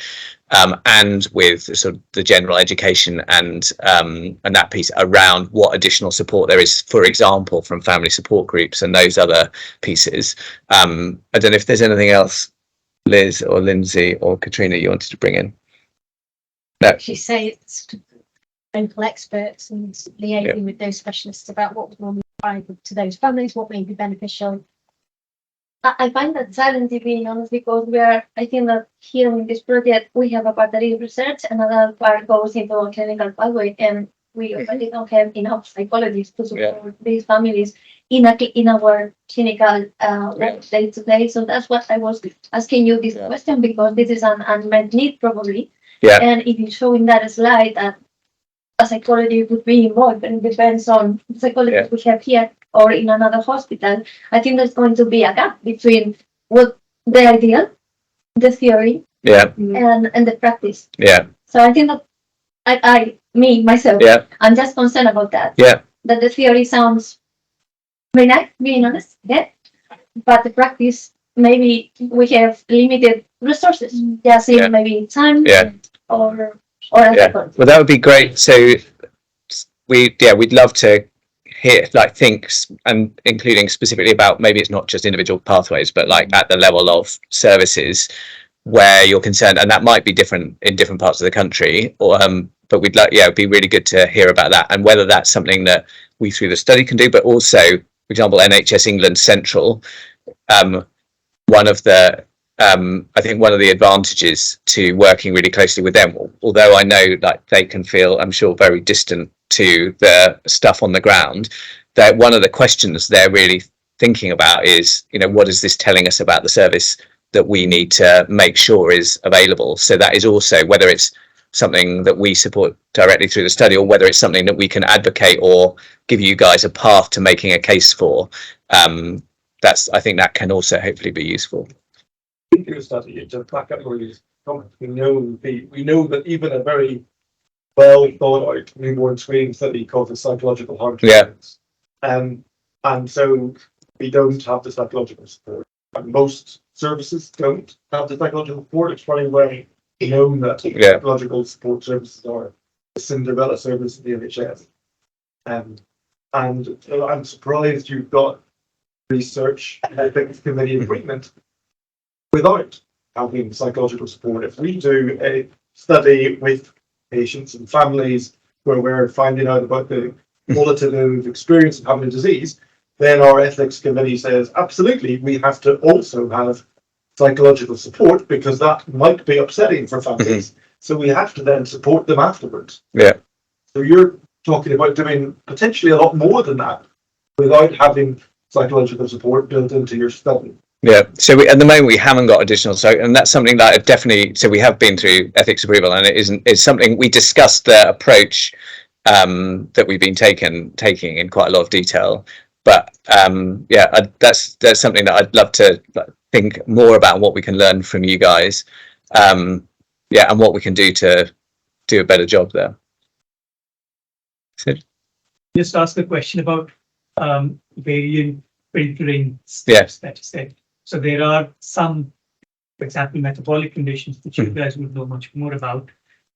and with sort of the general education and that piece around what additional support there is, for example, from family support groups and those other pieces. I don't know if there's anything else, Liz or Lindsay or Katrina, you wanted to bring in. No. She say it's local experts and liaising with those specialists about what would normally apply to those families, what may be beneficial. I find that challenging, being honest, because I think that here in this project, we have a part that is research, and another part goes into a clinical pathway, and we already don't have enough psychologists to support these families in our clinical day to day. So that's what I was asking you this question, because this is an unmet need probably. And if you show in that slide that a psychologist would be involved, and it depends on the psychologist we have here or in another hospital, I think there's going to be a gap between what the ideal, the theory, and the practice. So I think that myself, I'm just concerned about that. That the theory sounds very nice, being honest, but the practice, maybe we have limited resources, just in maybe time or well, that would be great. So we'd love to hear, like, thinks, and including specifically about, maybe it's not just individual pathways, but like at the level of services where you're concerned, and that might be different in different parts of the country, or but we'd like, it'd be really good to hear about that, and whether that's something that we through the study can do, but also, for example, NHS England Central, one of the I think one of the advantages to working really closely with them, although I know that they can feel, I'm sure, very distant to the stuff on the ground, that one of the questions they're really thinking about is, what is this telling us about the service that we need to make sure is available? So that is also, whether it's something that we support directly through the study, or whether it's something that we can advocate or give you guys a path to making a case for, I think that can also hopefully be useful. Study to back up Lori's comment. We know that even a very well thought out newborn screening study called the psychological harm treatments. And so we don't have the psychological support. And most services don't have the psychological support. It's probably well known that psychological support services are the Cinderella service in the NHS. And I'm surprised you've got research ethics committee agreement without having psychological support. If we do a study with patients and families where we're finding out about the qualitative experience of having a disease, then our ethics committee says, absolutely, we have to also have psychological support, because that might be upsetting for families. So we have to then support them afterwards. Yeah. So you're talking about doing potentially a lot more than that without having psychological support built into your study. Yeah, so at the moment we haven't got additional, and that's something that I've definitely, so we have been through ethics approval, and it's something we discussed, the approach that we've been taking in quite a lot of detail. But that's something that I'd love to think more about, what we can learn from you guys, and what we can do to do a better job there. So, just ask the question about variant filtering steps that you said. So there are some, for example, metabolic conditions which you guys would know much more about,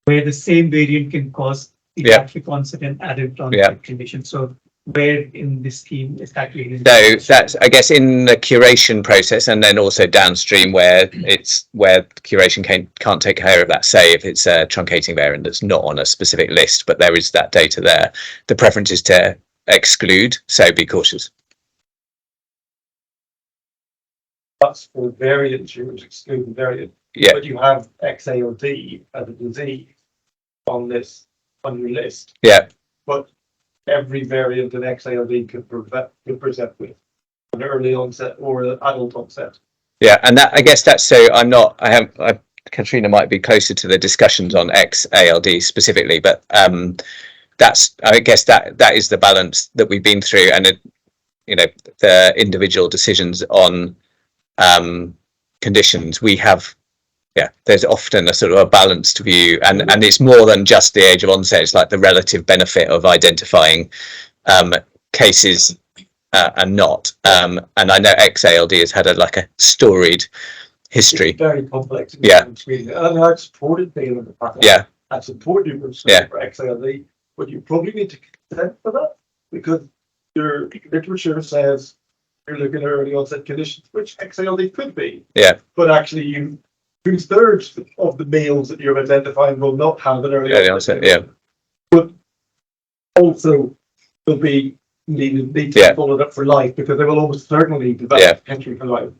where the same variant can cause pediatric onset and adult onset conditions. So where in this scheme is that really? No, that's, I guess, in the curation process, and then also downstream where curation can't take care of that. Say if it's a truncating variant that's not on a specific list, but there is that data there. The preference is to exclude, so be cautious. That's for variants, you would exclude the variant. Yeah. But you have XALD as a disease on your list. Yeah. But every variant in XALD could present with an early onset or an adult onset. Yeah, and that, I guess that's, so Katrina might be closer to the discussions on XALD specifically, but that's, I guess that is the balance that we've been through, and the individual decisions on conditions we have. There's often a sort of a balanced view, and it's more than just the age of onset. It's like the relative benefit of identifying cases and not. And I know XALD has had a storied history. It's very complex. And I've supported Dale in the past. Yeah. I've supported you for XALD, but you probably need to consent for that, because your literature says you're looking at early onset conditions, which XALD could be. Yeah. But actually, 2/3 of the males that you're identifying will not have an early onset. Yeah. But also, they'll be need to follow it up for life, because they will almost certainly develop potentially for life.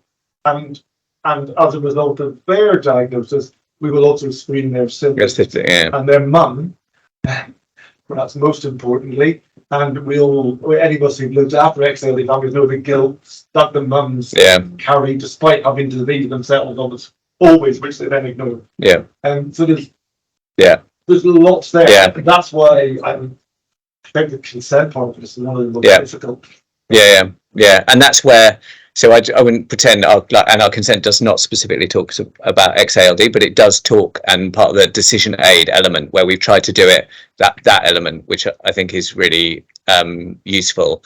And as a result of their diagnosis, we will also screen their symptoms and their mum, perhaps most importantly. And any of us who've looked after XALD families know the guilt that the mums carry, despite having to leave themselves always, which they then ignore. Yeah. And so there's lots there. Yeah. And that's why I think the consent part of it is one of the most difficult. Yeah. And that's where, so I wouldn't pretend, and our consent does not specifically talk about XALD, but it does talk, and part of the decision aid element where we've tried to do it, that element, which I think is really useful,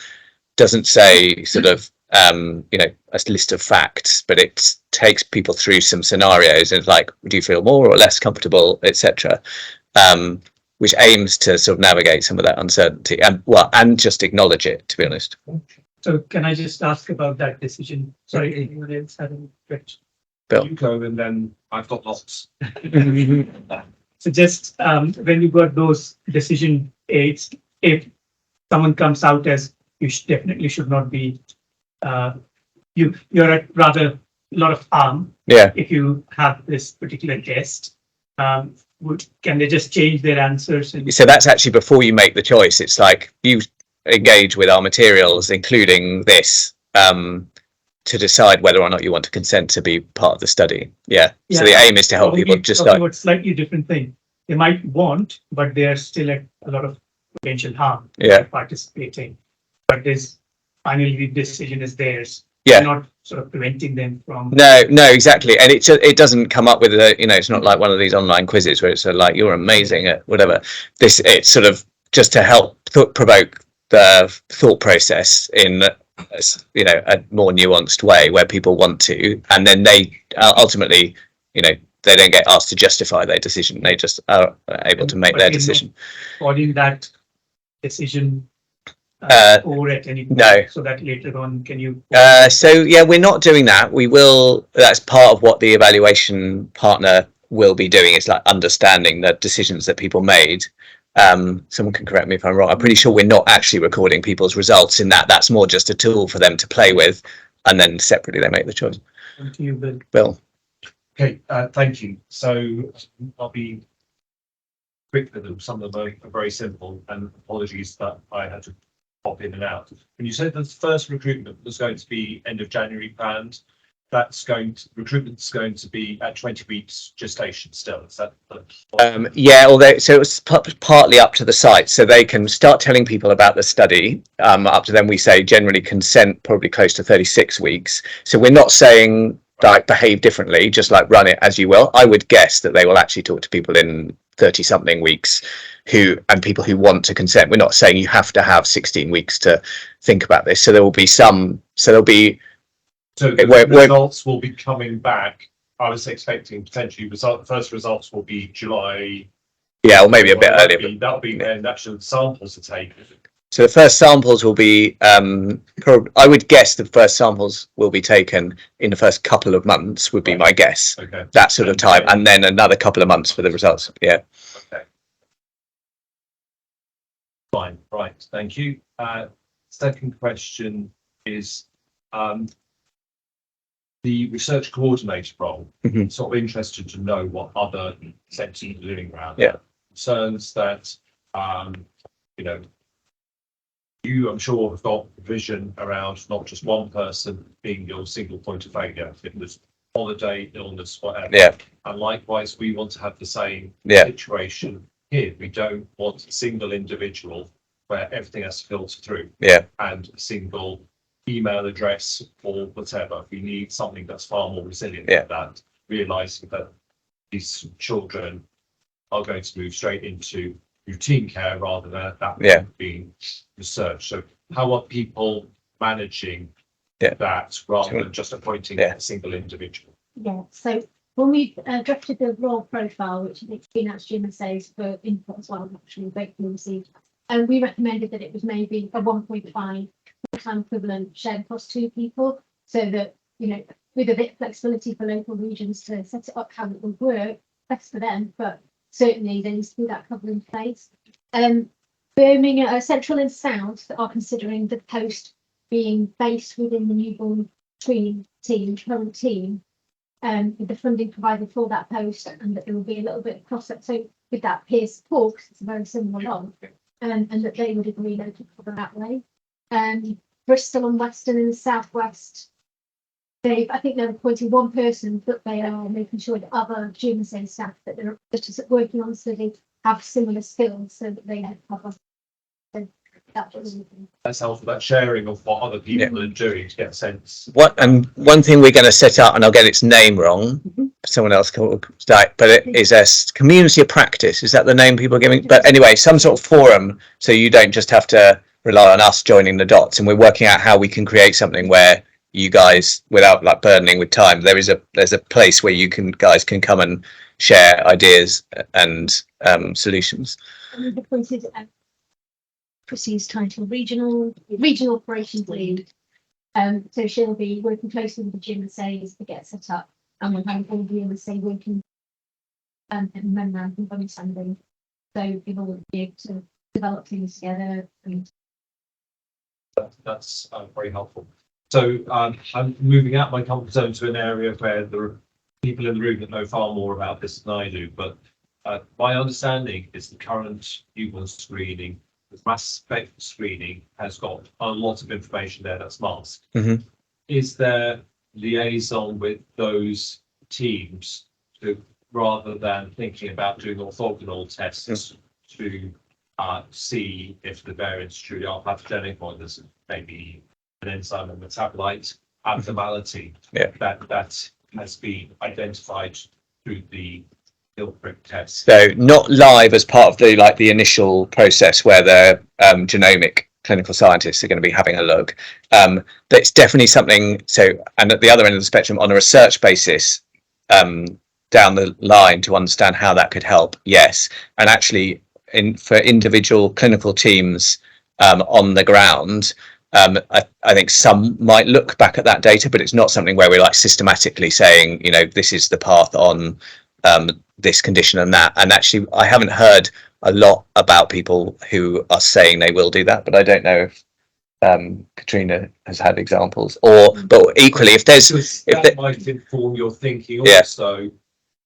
doesn't say sort of, a list of facts, but it takes people through some scenarios and do you feel more or less comfortable, etc. which aims to sort of navigate some of that uncertainty and just acknowledge it, to be honest. So can I just ask about that decision? Sorry, anyone else had any question? Bill. You go and then I've got lots. So just when you got those decision aids, if someone comes out as you definitely should not be, you're at rather a lot of harm. Yeah. If you have this particular test, can they just change their answers? So that's actually before you make the choice. It's like you engage with our materials, including this, to decide whether or not you want to consent to be part of the study. Yeah. So the aim is to help people just talking about slightly different thing. They might want, but they are still at a lot of potential harm. Yeah. Participating, but finally the decision is theirs. Yeah. You're not sort of preventing them from. No, exactly. And it doesn't come up with it's not like one of these online quizzes where it's like, you're amazing at whatever. It's sort of just to help provoke the thought process in, a more nuanced way where people want to, and then they ultimately, they don't get asked to justify their decision. They just are able to make their decision. Avoiding that decision or at any point, no. So that later on, can you? We're not doing that. We will. That's part of what the evaluation partner will be doing. It's like understanding the decisions that people made. Someone can correct me if I'm wrong. I'm pretty sure we're not actually recording people's results in that. That's more just a tool for them to play with, and then separately they make the choice. To you, Bill. Bill. Okay, thank you. So I'll be quick with them. Some of them are very simple, and apologies that I had to pop in and out. When you said the first recruitment was going to be end of January planned, recruitment's going to be at 20 weeks gestation still. Is that? Although so it was partly up to the site, so they can start telling people about the study. Up to then we say generally consent probably close to 36 weeks. So we're not saying like behave differently, just like run it as you will. I would guess that they will actually talk to people in 30 something weeks and people who want to consent. We're not saying you have to have 16 weeks to think about this. So there will be So the results will be coming back. I was expecting potentially first results will be July. Yeah, or maybe a bit earlier. That'll be when actual samples are taken. So the first samples will be, I would guess the first samples will be taken in the first couple of months would be my guess. Okay. That sort of time, and then another couple of months for the results. Yeah. Okay. Fine. Right. Thank you. Second question is the research coordinator role. Mm-hmm. Sort of interested to know what other centres are doing around that. Concerns that you, I'm sure, have got vision around not just one person being your single point of failure. If it was holiday, illness, whatever. Yeah. And likewise, we want to have the same situation here. We don't want a single individual where everything has to filter through. Yeah. And a single email address or whatever. We need something that's far more resilient than that, realising that these children are going to move straight into routine care rather than that being research. So how are people managing that rather than just appointing a single individual? Yeah, so when we drafted the role profile, which I think has been out to GMSAs for input as well, actually gratefully received, and we recommended that it was maybe a 1.5 full-time equivalent shared across 2 people, so that, with a bit of flexibility for local regions to set it up how it would work, best for them, but certainly there needs to be that cover in place. Birmingham, Central and South are considering the post being based within the newborn screening team, current team, with the funding provided for that post, and that there will be a little bit of cross-up. So with that peer support, because it's a very similar role, and that they would agree to cover that way. Bristol and Western in the southwest, I think they're appointing one person, but they are making sure that other GMSA staff that are working on the study have similar skills so that they have cover. So that's helpful. That sharing of what other people are doing to get a sense. One thing we're going to set up, and I'll get its name wrong. Someone else can start, but it is a community of practice. Is that the name people are giving? But anyway, some sort of forum, so you don't just have to rely on us joining the dots. And we're working out how we can create something where you guys, without like burdening with time, there's a place where you guys can come and share ideas and solutions. we've appointed Chrissy's title regional operations lead. So she'll be working closely with the GMSAs to get set up, and we'll have all the GMSA working and memorandum of understanding. So people will be able to develop things together. And that's very helpful. So I'm moving out my comfort zone to an area where there are people in the room that know far more about this than I do. But my understanding is the current newborn screening, the mass spec screening, has got a lot of information there that's masked. Mhm. Is there liaison with those teams to, rather than thinking about doing orthogonal tests to see if the variants truly are pathogenic, or there's maybe an enzyme or metabolite abnormality that has been identified through the Gilbrick test? So not live as part of the initial process where the genomic clinical scientists are going to be having a look. That's definitely something. So, and at the other end of the spectrum, on a research basis, down the line to understand how that could help. Yes, and actually, for individual clinical teams on the ground, I think some might look back at that data, but it's not something where we're like systematically saying, you know, this is the path on this condition and that. And actually, I haven't heard a lot about people who are saying they will do that, but I don't know if Katrina has had examples, but equally, if that might inform your thinking also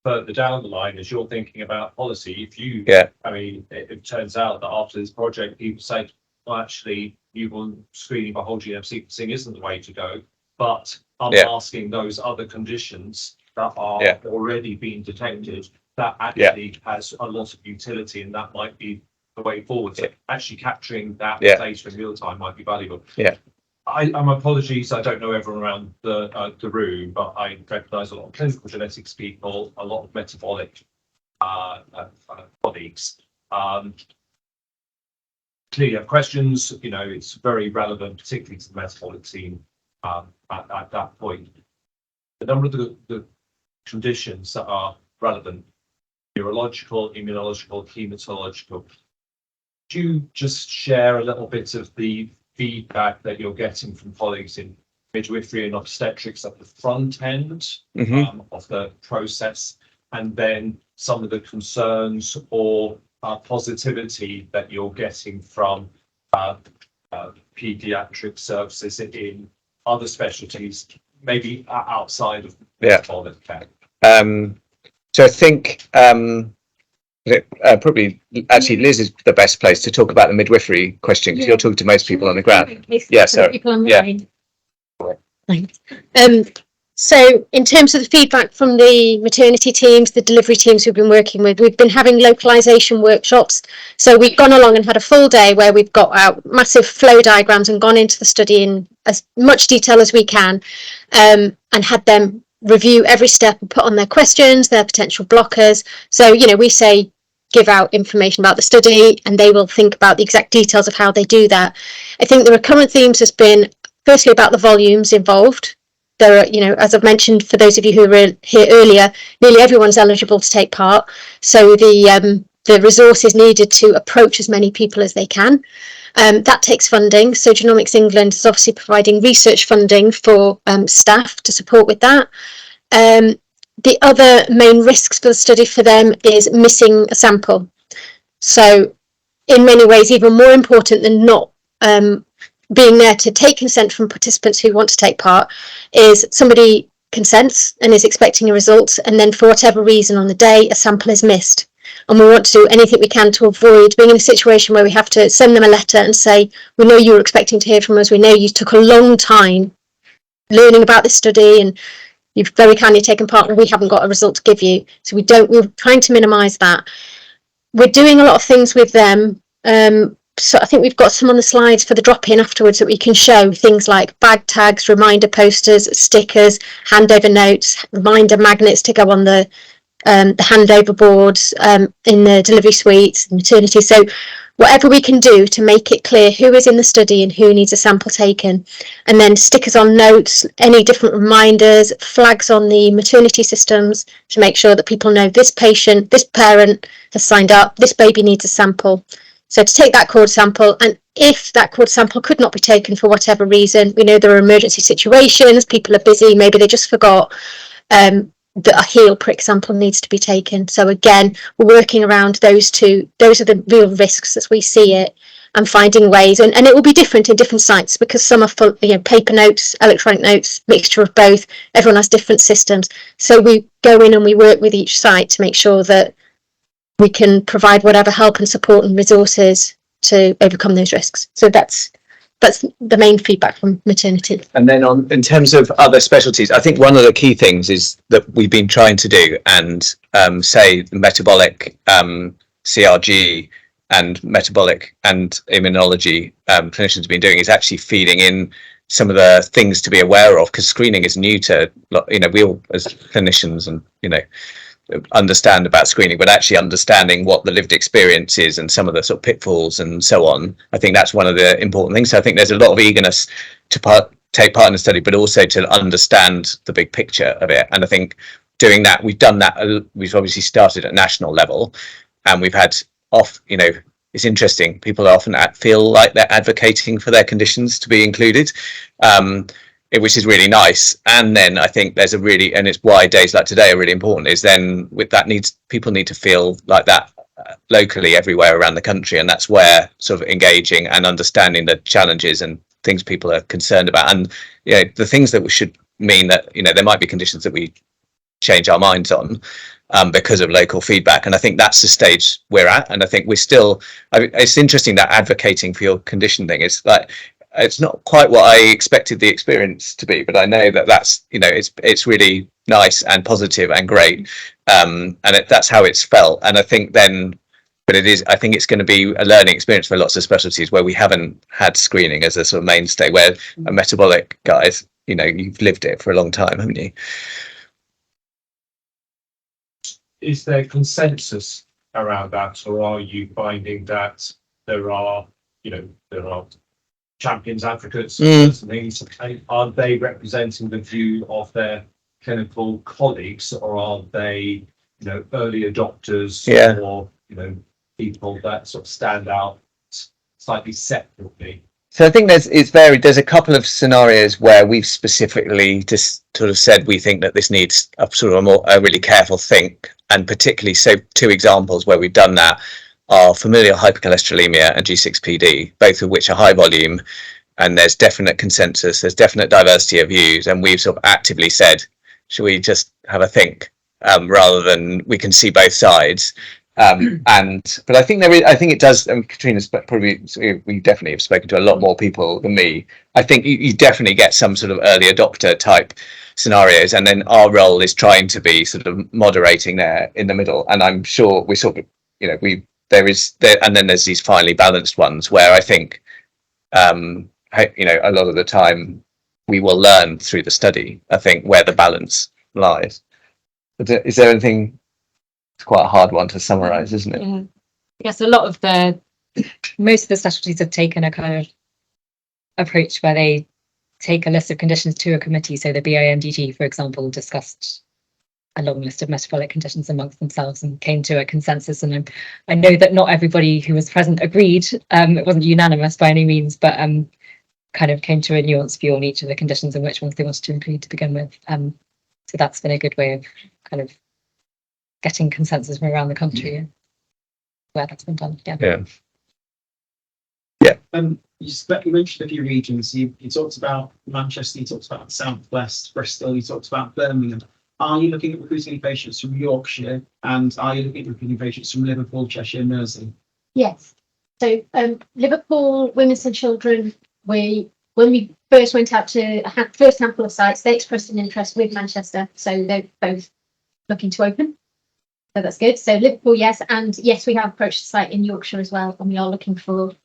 further down the line as you're thinking about policy. If you, I mean, it turns out that after this project, people say, well, actually, newborn screening by whole genome sequencing isn't the way to go, but unmasking those other conditions that are already being detected, that actually has a lot of utility, and that might be the way forward. So actually capturing that data in real time might be valuable. I'm apologies, I don't know everyone around the room, but I recognise a lot of clinical genetics people, a lot of metabolic colleagues. Clearly have questions, you know, it's very relevant, particularly to the metabolic team at that point. A number of the conditions that are relevant, neurological, immunological, hematological. Could you just share a little bit of the feedback that you're getting from colleagues in midwifery and obstetrics at the front end of the process, and then some of the concerns or positivity that you're getting from paediatric services in other specialties, maybe outside of metabolic care? So I think probably actually Liz is the best place to talk about the midwifery question, because you're talking to most people on the ground. Yeah, sorry. Thanks. So in terms of the feedback from the maternity teams, the delivery teams we've been working with, we've been having localization workshops. So we've gone along and had a full day where we've got out massive flow diagrams and gone into the study in as much detail as we can, and had them review every step and put on their questions, their potential blockers. So, you know, we say, give out information about the study, and they will think about the exact details of how they do that. I think the recurrent themes has been firstly about the volumes involved. There are, you know, as I've mentioned, for those of you who were here earlier, nearly everyone's eligible to take part. So the resources needed to approach as many people as they can. That takes funding. So Genomics England is obviously providing research funding for staff to support with that. The other main risks for the study for them is missing a sample. So in many ways, even more important than not being there to take consent from participants who want to take part, is somebody consents and is expecting a result, and then for whatever reason on the day a sample is missed, and we want to do anything we can to avoid being in a situation where we have to send them a letter and say, we know you were expecting to hear from us, we know you took a long time learning about this study and you've very kindly taken part, and we haven't got a result to give you. So we're trying to minimise that. We're doing a lot of things with them. So I think we've got some on the slides for the drop-in afterwards that we can show, things like bag tags, reminder posters, stickers, handover notes, reminder magnets to go on the handover boards in the delivery suites, maternity. So whatever we can do to make it clear who is in the study and who needs a sample taken, and then stickers on notes, any different reminders, flags on the maternity systems to make sure that people know this patient, this parent has signed up, this baby needs a sample. So to take that cord sample, and if that cord sample could not be taken for whatever reason, we know there are emergency situations, people are busy, maybe they just forgot, that a heel prick sample needs to be taken. So again, we're working around those two. Those are the real risks as we see it, and finding ways. And it will be different in different sites because some are full, paper notes, electronic notes, mixture of both. Everyone has different systems. So we go in and we work with each site to make sure that we can provide whatever help and support and resources to overcome those risks. So that's the main feedback from maternity. And then in terms of other specialties, I think one of the key things is that we've been trying to do, and say the metabolic, CRG and metabolic and immunology clinicians have been doing, is actually feeding in some of the things to be aware of, because screening is new to, we all as clinicians and, understand about screening, but actually understanding what the lived experience is and some of the sort of pitfalls and so on. I think that's one of the important things. So I think there's a lot of eagerness to take part in the study, but also to understand the big picture of it. And I think doing that, we've done that. We've obviously started at national level, and we've had it's interesting. People often feel like they're advocating for their conditions to be included. Which is really nice. And then I think there's and it's why days like today are really important, is then with that people need to feel like that locally everywhere around the country. And that's where sort of engaging and understanding the challenges and things people are concerned about. And, the things that should mean that, there might be conditions that we change our minds on because of local feedback. And I think that's the stage we're at. And I think it's interesting that advocating for your condition thing is like, it's not quite what I expected the experience to be, but I know that's it's really nice and positive and great, and that's how it's felt. And I think I think it's going to be a learning experience for lots of specialties where we haven't had screening as a sort of mainstay. Where a metabolic guys, you've lived it for a long time, haven't you? Is there consensus around that, or are you finding that there are champions, advocates, and things? Are they representing the view of their clinical colleagues, or are they, early adopters, or people that sort of stand out slightly separately? So I think it's varied. There's a couple of scenarios where we've specifically just sort of said we think that this needs a sort of a really careful think, and particularly, so 2 examples where we've done that are familial hypercholesterolemia and G6PD, both of which are high volume, and there's definite consensus, there's definite diversity of views, and we've sort of actively said, should we just have a think, rather than we can see both sides. But I think I think it does, and Katrina's probably, we definitely have spoken to a lot more people than me. I think you definitely get some sort of early adopter type scenarios, and then our role is trying to be sort of moderating there in the middle. And I'm sure we sort of, and then there's these finely balanced ones where I think, a lot of the time we will learn through the study, I think, where the balance lies. But is there anything? It's quite a hard one to summarize, isn't it? Yes, most of the specialties have taken a kind of approach where they take a list of conditions to a committee. So the BIMDG, for example, discussed a long list of metabolic conditions amongst themselves and came to a consensus. And I know that not everybody who was present agreed. It wasn't unanimous by any means, but kind of came to a nuanced view on each of the conditions and which ones they wanted to include to begin with. So that's been a good way of kind of getting consensus from around the country where that's been done. Yeah. You mentioned a few regions. You talked about Manchester, you talked about South West, Bristol, you talked about Birmingham. Are you looking at recruiting patients from Yorkshire, and are you looking at recruiting patients from Liverpool, Cheshire, Mersey? Yes. So Liverpool, Women's and Children, when we first went out to a first handful of sites, they expressed an interest with Manchester. So they're both looking to open. So that's good. So Liverpool, yes. And yes, we have approached the site in Yorkshire as well. And we are looking for,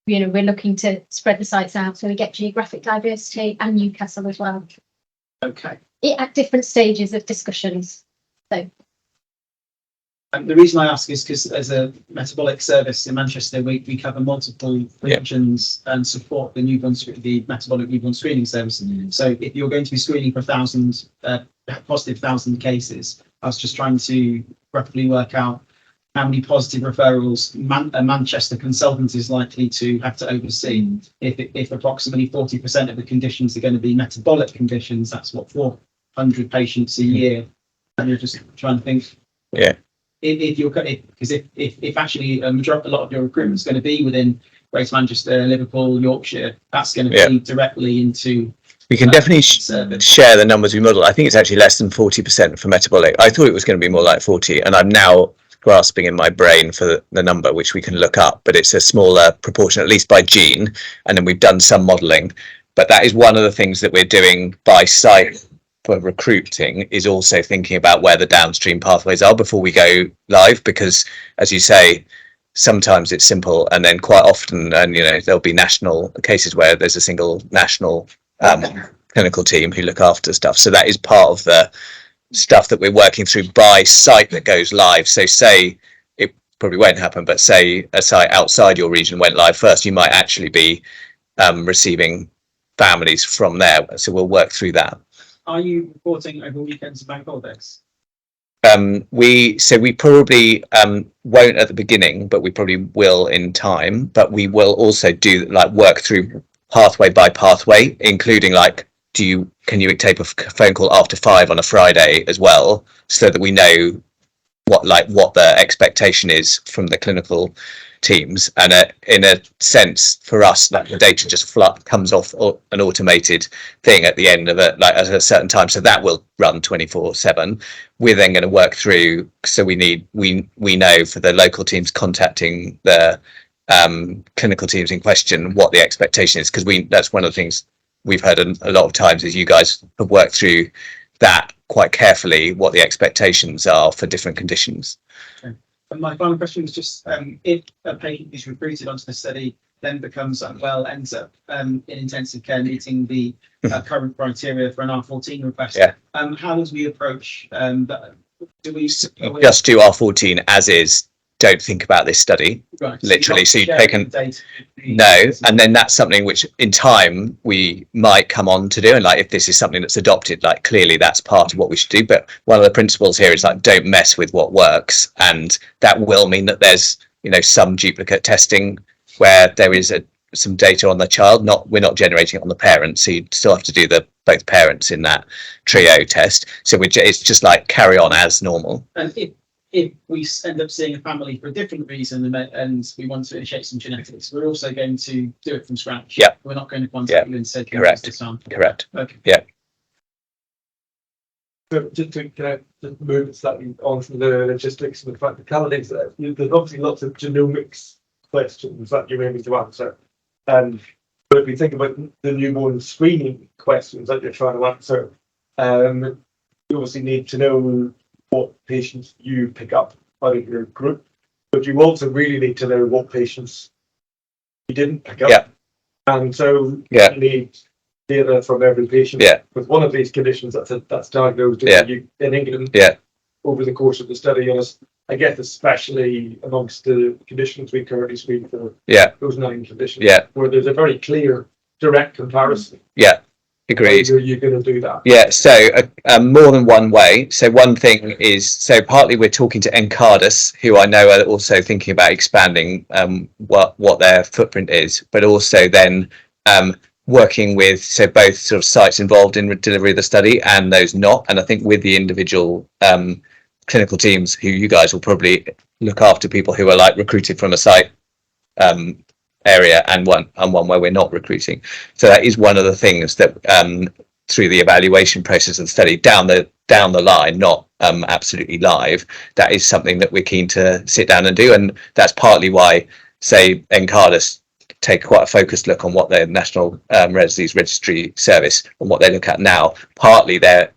we're looking to spread the sites out so we get geographic diversity, and Newcastle as well. Okay. At different stages of discussions. So And the reason I ask is because as a metabolic service in Manchester, we cover multiple regions and support the the metabolic newborn screening service. So if you're going to be screening for 1,000 positive 1,000 cases, I was just trying to roughly work out how many positive referrals a Manchester consultant is likely to have to oversee. If approximately 40% of the conditions are going to be metabolic conditions, that's what 400 patients a year. And you're just trying to think. Yeah. If actually a lot of your recruitment is going to be within Greater Manchester, Liverpool, Yorkshire, that's going to feed directly into. We can definitely share the numbers we model. I think it's actually less than 40% for metabolic. I thought it was going to be more like 40, and I'm now grasping in my brain for the number, which we can look up, but it's a smaller proportion, at least by gene, and then we've done some modelling. But that is one of the things that we're doing by site for recruiting, is also thinking about where the downstream pathways are before we go live, because as you say, sometimes it's simple, and then quite often, and there'll be national cases where there's a single national clinical team who look after stuff. So that is part of the stuff that we're working through by site that goes live. So say it probably won't happen, but say a site outside your region went live first, you might actually be receiving families from there. So we'll work through that. Are you reporting over weekends and bank holidays? We probably won't at the beginning, but we probably will in time. But we will also do work through pathway by pathway, including can you tape a phone call after 5 on a Friday as well, so that we know what the expectation is from the clinical teams. And in a sense, for us, the data just comes off an automated thing at the end of it, at a certain time. So that will run 24/7. We're then going to work through. So we know for the local teams contacting the clinical teams in question what the expectation is, because that's one of the things we've heard a lot of times is you guys have worked through that quite carefully, what the expectations are for different conditions. Okay. And my final question is just if a patient is recruited onto the study, then becomes unwell, ends up in intensive care meeting the current criteria for an R14 request. How does we approach that? Do we just do R14 as is? Don't think about this study, right, literally. So you've taken and then that's something which in time we might come on to do, and if this is something that's adopted, clearly that's part of what we should do. But one of the principles here is don't mess with what works, and that will mean that there's some duplicate testing where there is some data on the child. We're not generating it on the parents, so you still have to do both parents in that trio test. So it's just carry on as normal. And if we end up seeing a family for a different reason and we want to initiate some genetics, we're also going to do it from scratch. Yeah. We're not going to contact you and say, correct. Okay. Yeah. So just to move slightly on from the logistics and the practicalities, there's obviously lots of genomics questions that you may need to answer. But if we think about the newborn screening questions that you're trying to answer, you obviously need to know what patients you pick up out of your group, but you also really need to know what patients you didn't pick up. And so you need data from every patient with one of these conditions that's diagnosed in England over the course of the study. And I guess especially amongst the conditions we currently screen for, those 9 conditions, where there's a very clear direct comparison. Agreed. How are you going to do that? So more than one way. So one thing is, partly we're talking to Encardus, who I know are also thinking about expanding what their footprint is, but also then working with both sort of sites involved in delivery of the study and those not. And I think with the individual clinical teams, who you guys will probably look after people who are recruited from a site area and one where we're not recruiting. So that is one of the things that through the evaluation process of the study down the line, not absolutely live, that is something that we're keen to sit down and do. And that's partly why, say, Encardus take quite a focused look on what their National Rare Disease Registry Service and what they look at now. Partly they're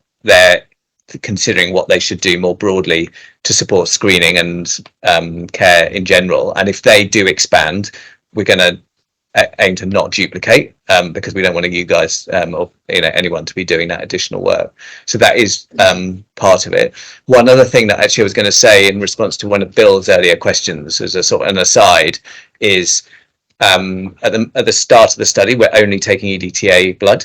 considering what they should do more broadly to support screening and care in general. And if they do expand, we're going to aim to not duplicate, because we don't want you guys or anyone to be doing that additional work. So that is part of it. One other thing that actually I was going to say in response to one of Bill's earlier questions as a sort of an aside is at the start of the study we're only taking EDTA blood.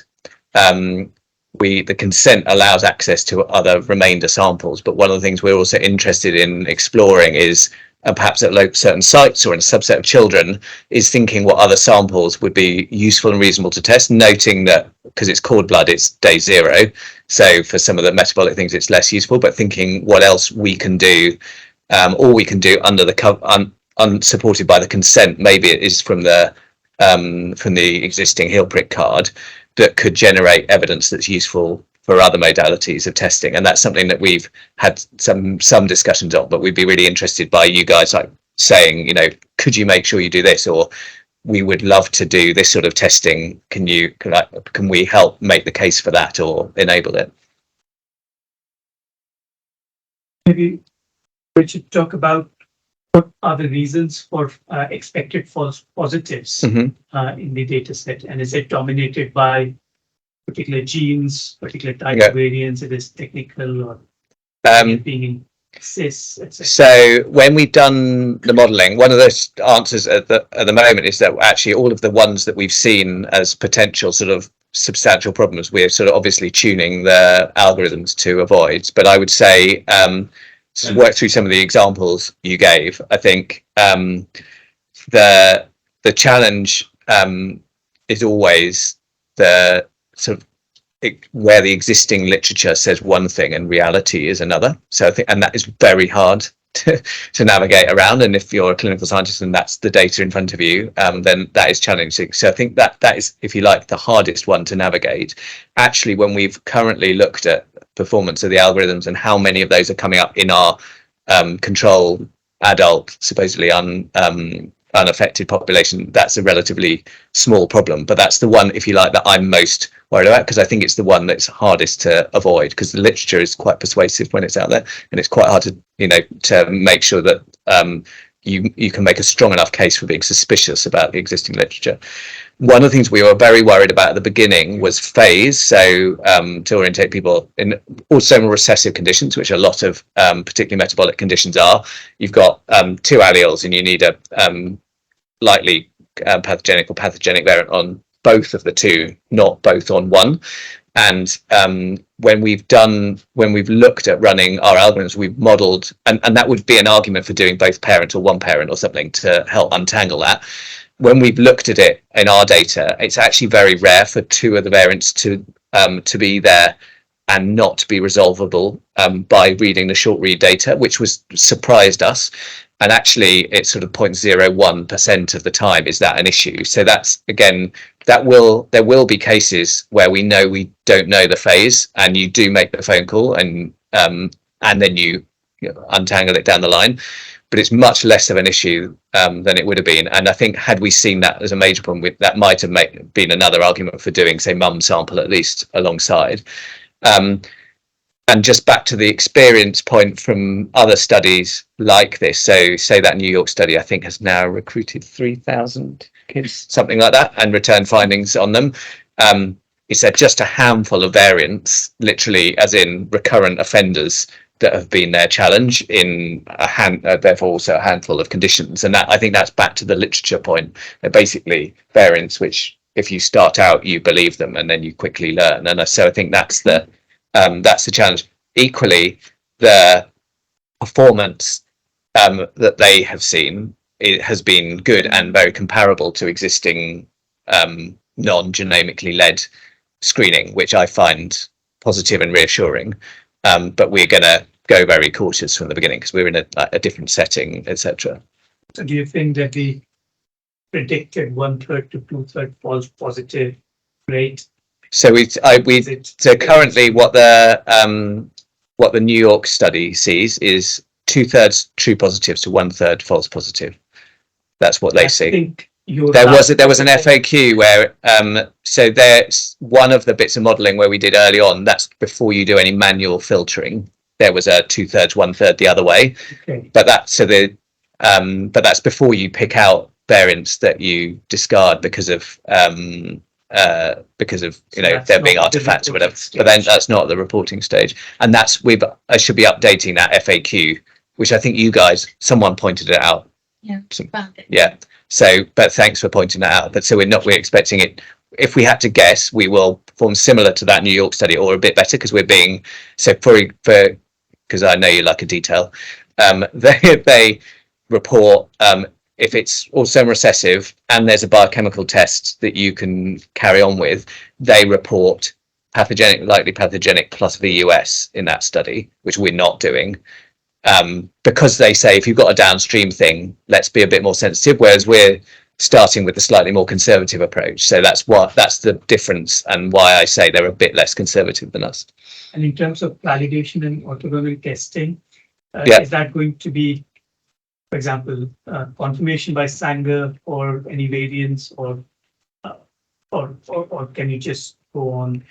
The consent allows access to other remainder samples, but one of the things we're also interested in exploring is, perhaps at certain sites or in a subset of children, is thinking what other samples would be useful and reasonable to test, noting that because it's cord blood, it's day 0. So for some of the metabolic things, it's less useful, but thinking what else we can do, or we can do under the unsupported by the consent. Maybe it is from the existing heel prick card that could generate evidence that's useful for other modalities of testing, and that's something that we've had some discussions on. But we'd be really interested by you guys like saying, could you make sure you do this, or we would love to do this sort of testing. Can we help make the case for that or enable it? Maybe we should talk about what are the reasons for expected false positives in the data set, and is it dominated by particular genes, particular type of variants? It is technical, or being in cis, etc. So when we've done the modelling, one of those answers at the moment is that actually all of the ones that we've seen as potential sort of substantial problems, we're sort of obviously tuning the algorithms to avoid. But I would say, to work through some of the examples you gave, I think the challenge is always the sort of where the existing literature says one thing and reality is another. So I think, and that is very hard to navigate around. And if you're a clinical scientist and that's the data in front of you, then that is challenging. So I think that is, if you like, the hardest one to navigate. Actually, when we've currently looked at performance of the algorithms and how many of those are coming up in our control adult, supposedly unaffected population, that's a relatively small problem. But that's the one, if you like, that I'm most worried about, because I think it's the one that's hardest to avoid, because the literature is quite persuasive when it's out there, and it's quite hard to to make sure that you can make a strong enough case for being suspicious about the existing literature. One of the things we were very worried about at the beginning was phase. So to orientate people in autosomal recessive conditions, which a lot of particularly metabolic conditions are, you've got 2 alleles and you need a likely pathogenic or pathogenic variant on both of the 2, not both on one. And when we've looked at running our algorithms, we've modeled, and that would be an argument for doing both parent or one parent or something to help untangle that. When we've looked at it in our data, it's actually very rare for 2 of the variants to be there and not be resolvable by reading the short read data, which surprised us. And actually, it's sort of 0.01% of the time is that an issue. So that's, again, there will be cases where we know we don't know the phase, and you do make the phone call, and then you untangle it down the line. But it's much less of an issue than it would have been. And I think had we seen that as a major problem, that might have been another argument for doing, say, mum sample at least alongside. And just back to the experience point from other studies like this. So say that New York study, I think, has now recruited 3,000 kids, something like that, and returned findings on them. It's just a handful of variants, literally as in recurrent offenders, that have been their challenge in therefore also a handful of conditions. And that, I think that's back to the literature point. They're basically variants which, if you start out, you believe them and then you quickly learn. And so I think that's the challenge. Equally, the performance that they have seen, it has been good and very comparable to existing non-genomically led screening, which I find positive and reassuring. But we're going to go very cautious from the beginning because we're in a different setting, etc. So do you think that the predicted 1/3 to 2/3 false positive rate? So so currently what the New York study sees is 2/3 true positives to 1/3 false positive. That's what they see. There was an FAQ where so there's one of the bits of modelling where we did early on. That's before you do any manual filtering. There was a 2/3, 1/3 the other way. Okay. But that's before you pick out variants that you discard because of there being artifacts or whatever, but then that's not the reporting stage, and I should be updating that FAQ, which I think someone pointed it out. So but thanks for pointing that out. But so we're expecting it, if we had to guess, we will perform similar to that New York study or a bit better, because we're being so because I know you like a detail. They report if it's autosomal recessive and there's a biochemical test that you can carry on with, they report likely pathogenic plus VUS in that study, which we're not doing. Because they say if you've got a downstream thing, let's be a bit more sensitive, whereas we're starting with a slightly more conservative approach. So that's the difference, and why I say they're a bit less conservative than us. And in terms of validation and orthogonal testing, is that going to be, for example, confirmation by Sanger or any variants, or can you just go on?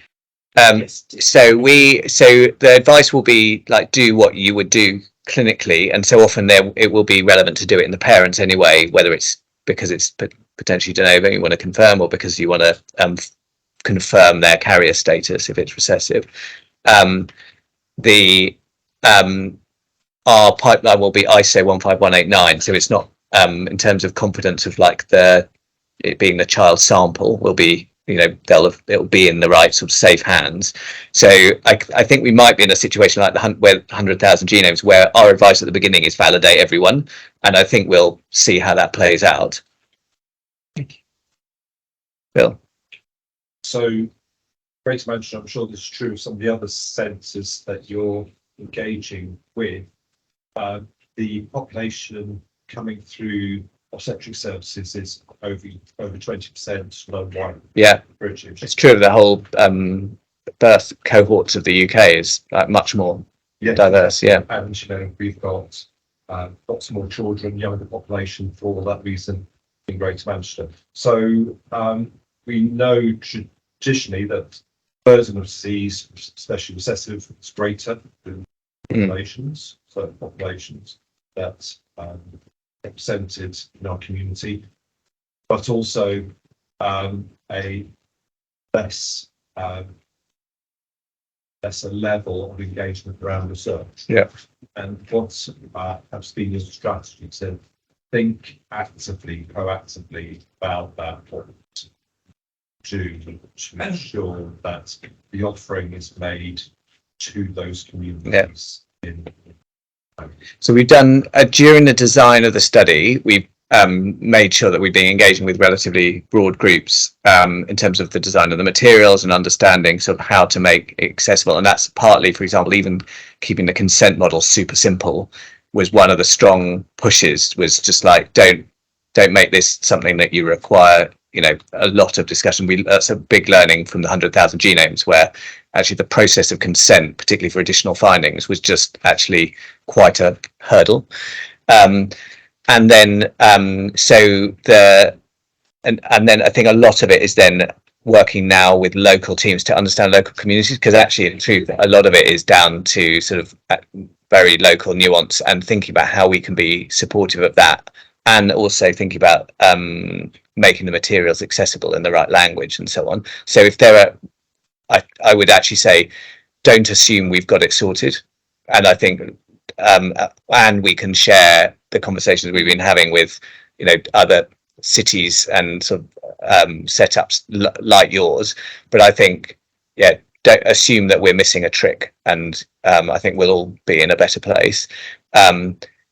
So the advice will be like, do what you would do clinically, and so often it will be relevant to do it in the parents anyway, whether it's because it's potentially de novo you want to confirm, or because you want to confirm their carrier status if it's recessive. Our pipeline will be ISO 15189, so it's not in terms of competence of like it being the child sample will be, it'll be in the right sort of safe hands. So I think we might be in a situation like where 100,000 genomes, where our advice at the beginning is validate everyone, and I think we'll see how that plays out. Thank you. Bill. So, great to mention, I'm sure this is true of some of the other sensors that you're engaging with. The population coming through obstetric services is over 20% worldwide. Yeah, British. It's true of the whole birth cohorts of the UK is much more diverse. Yeah, and we've got lots more children, younger population for that reason in Greater Manchester. So we know traditionally that burden of disease, especially recessive, is greater than populations. So populations that represented in our community, but also a lesser level of engagement around research. Yeah. And what's perhaps been your strategy to think proactively about that, what to do to make sure that the offering is made to those communities. So we've done during the design of the study, we've made sure that we've been engaging with relatively broad groups in terms of the design of the materials and understanding sort of how to make it accessible. And that's partly, for example, even keeping the consent model super simple was one of the strong pushes, was just like, don't make this something that you require, a lot of discussion. That's a big learning from the 100,000 genomes, where actually the process of consent, particularly for additional findings, was just actually quite a hurdle. And then I think a lot of it is then working now with local teams to understand local communities, because actually in truth a lot of it is down to sort of very local nuance, and thinking about how we can be supportive of that, and also thinking about making the materials accessible in the right language and so on. So if there are, I would actually say, don't assume we've got it sorted. And I think, and we can share the conversations we've been having with, other cities and sort of setups like yours. But I think, don't assume that we're missing a trick. And I think we'll all be in a better place.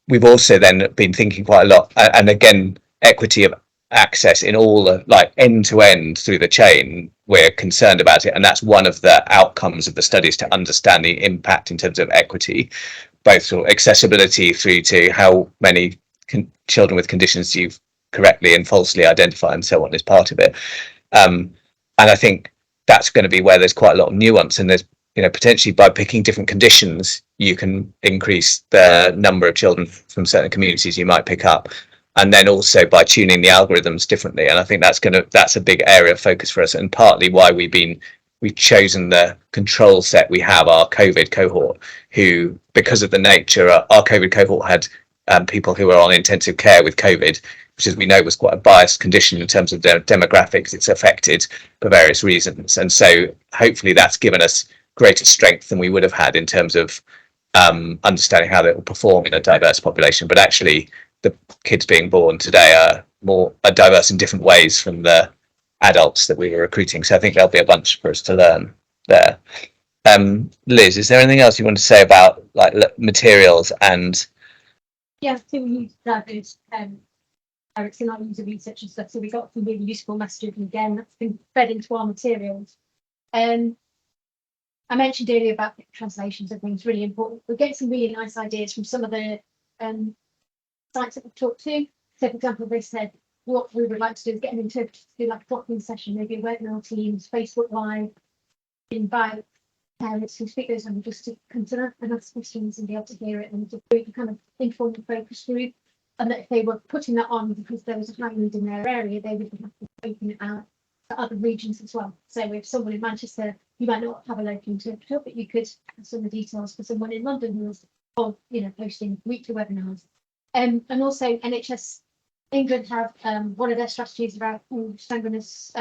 We've also then been thinking quite a lot, and again, equity of access in all the end to end through the chain. We're concerned about it, and that's one of the outcomes of the studies, to understand the impact in terms of equity, both sort of accessibility through to how many children with conditions you've correctly and falsely identified and so on is part of it. And I think that's going to be where there's quite a lot of nuance, and there's potentially by picking different conditions you can increase the number of children from certain communities you might pick up, and then also by tuning the algorithms differently. And I think that's a big area of focus for us, and partly why we've chosen the control set we have, our COVID cohort, who, because of the nature, our COVID cohort had people who are on intensive care with COVID, which, as we know, was quite a biased condition in terms of their demographics. It's affected for various reasons, and so hopefully that's given us greater strength than we would have had in terms of understanding how they will perform in a diverse population. But actually, the kids being born today are diverse in different ways from the adults that we were recruiting. So I think there'll be a bunch for us to learn there. Liz, is there anything else you want to say about like materials and? Yeah, so we use that as Eric's and our user research and stuff. So we got some really useful messaging again that's been fed into our materials. I mentioned earlier about translations and things really important. We're getting some really nice ideas from some of the sites that we've talked to. So, for example, they said what we would like to do is get an interpreter to do like a drop-in session, maybe a webinar Teams, Facebook Live, invite parents who speak those languages to consider and ask questions and be able to hear it and to do a kind of informal focus group. And that if they were putting that on because there was a high need in their area, they would have to open it out to other regions as well. So if someone in Manchester, you might not have a local interpreter, but you could have some of the details for someone in London who was, posting weekly webinars. And also NHS England have one of their strategies about sanguineous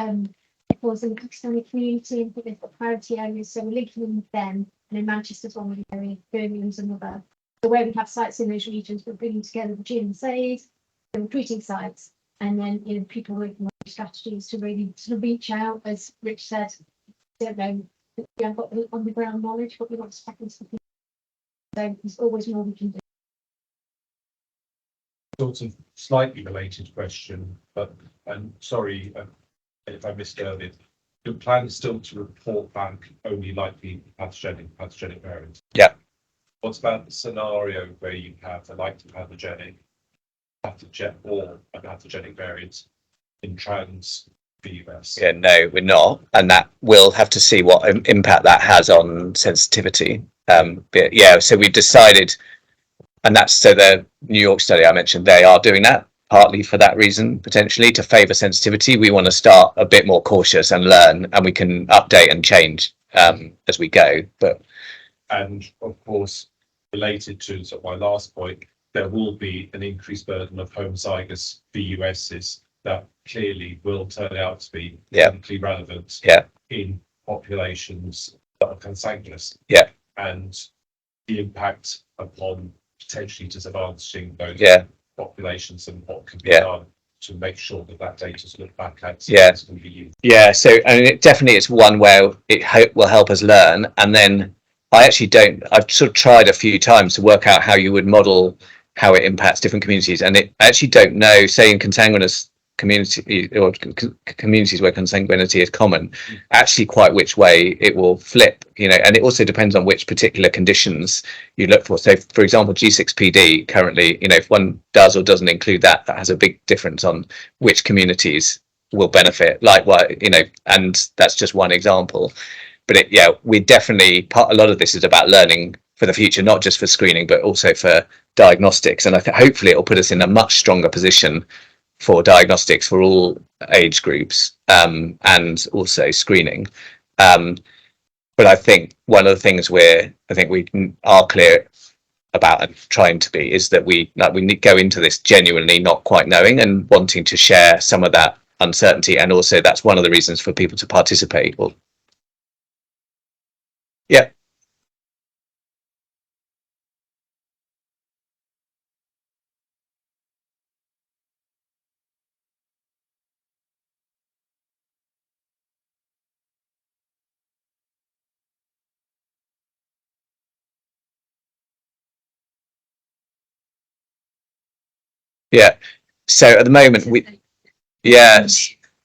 equals in the Pakistani community, and I think they've got priority areas, so we're linking in with them. And in Manchester's one area, Birmingham's another. So where we have sites in those regions, we're bringing together the GMSAs, the recruiting sites, and then people working on strategies to really sort of reach out, as Rich said. Don't know, we haven't got the on the ground knowledge, but we want to step into the people. So there's always more we can do. Sort of slightly related question, but sorry if I missed earlier. The plan is still to report back only likely pathogenic variants. Yeah. What about the scenario where you have a likely pathogenic or a pathogenic variant in trans VUS? Yeah, no, we're not, and that we'll have to see what impact that has on sensitivity. But yeah, so we've decided, and that's so the New York study I mentioned, they are doing that partly for that reason, potentially to favour sensitivity. We want to start a bit more cautious and learn, and we can update and change as we go. But and of course, related to sort of my last point, there will be an increased burden of homozygous VUSs that clearly will turn out to be clinically relevant in populations that are consanguineous. Yeah. And the impact upon potentially disadvantaging those populations and what can be done to make sure that that data is looked back at and can be used. Yeah, so I mean, it definitely is one where it will help us learn. And then I've sort of tried a few times to work out how you would model how it impacts different communities. And I actually don't know, say in consanguineous community or communities where consanguinity is common, actually quite which way it will flip, and it also depends on which particular conditions you look for. So for example, G6PD currently, if one does or doesn't include that has a big difference on which communities will benefit, and that's just one example. But we definitely, a lot of this is about learning for the future, not just for screening but also for diagnostics, and I think hopefully it will put us in a much stronger position for diagnostics for all age groups, and also screening. But I think one of the things we are clear about and trying to be is that we need go into this genuinely not quite knowing and wanting to share some of that uncertainty, and also that's one of the reasons for people to participate. So at the moment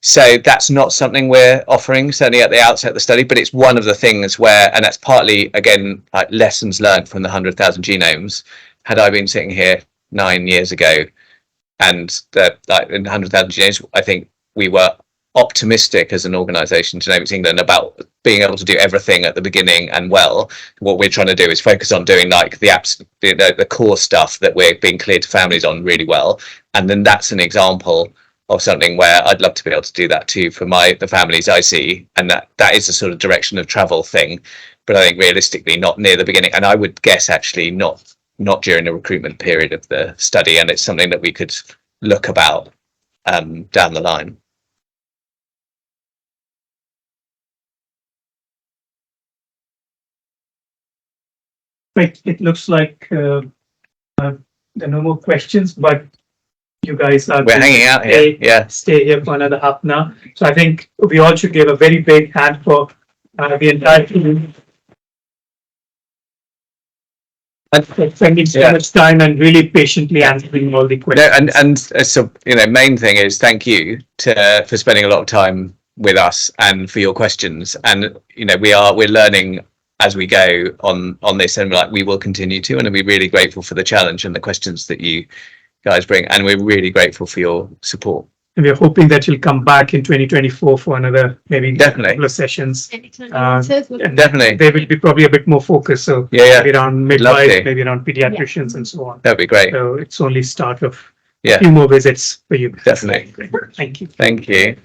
so that's not something we're offering, certainly at the outset of the study, but it's one of the things where, and that's partly again like lessons learned from the 100,000 genomes. Had I been sitting here 9 years ago and in 100,000 genomes, I think we were optimistic as an organisation, Genomics England, about being able to do everything at the beginning and well. What we're trying to do is focus on doing like the core stuff that we're being clear to families on really well, and then that's an example of something where I'd love to be able to do that too for the families I see, and that is a sort of direction of travel thing, but I think realistically not near the beginning, and I would guess actually not not during the recruitment period of the study, and it's something that we could look about down the line. Right, it looks like there are no more questions, but you guys are We're hanging out here. Yeah. Stay here for another half an hour. So I think we all should give a very big hand for the entire team. And for spending so much time and really patiently answering all the questions. No, and so main thing is thank you for spending a lot of time with us and for your questions. And we're learning as we go on this, and we will continue to, and we're really grateful for the challenge and the questions that you guys bring, and we're really grateful for your support. And we're hoping that you'll come back in 2024 for another couple of sessions. Definitely, they will be probably a bit more focused. So maybe around midwives, maybe around pediatricians, and so on. That'd be great. So it's only start of a few more visits for you. Definitely. Thank you. Thank you.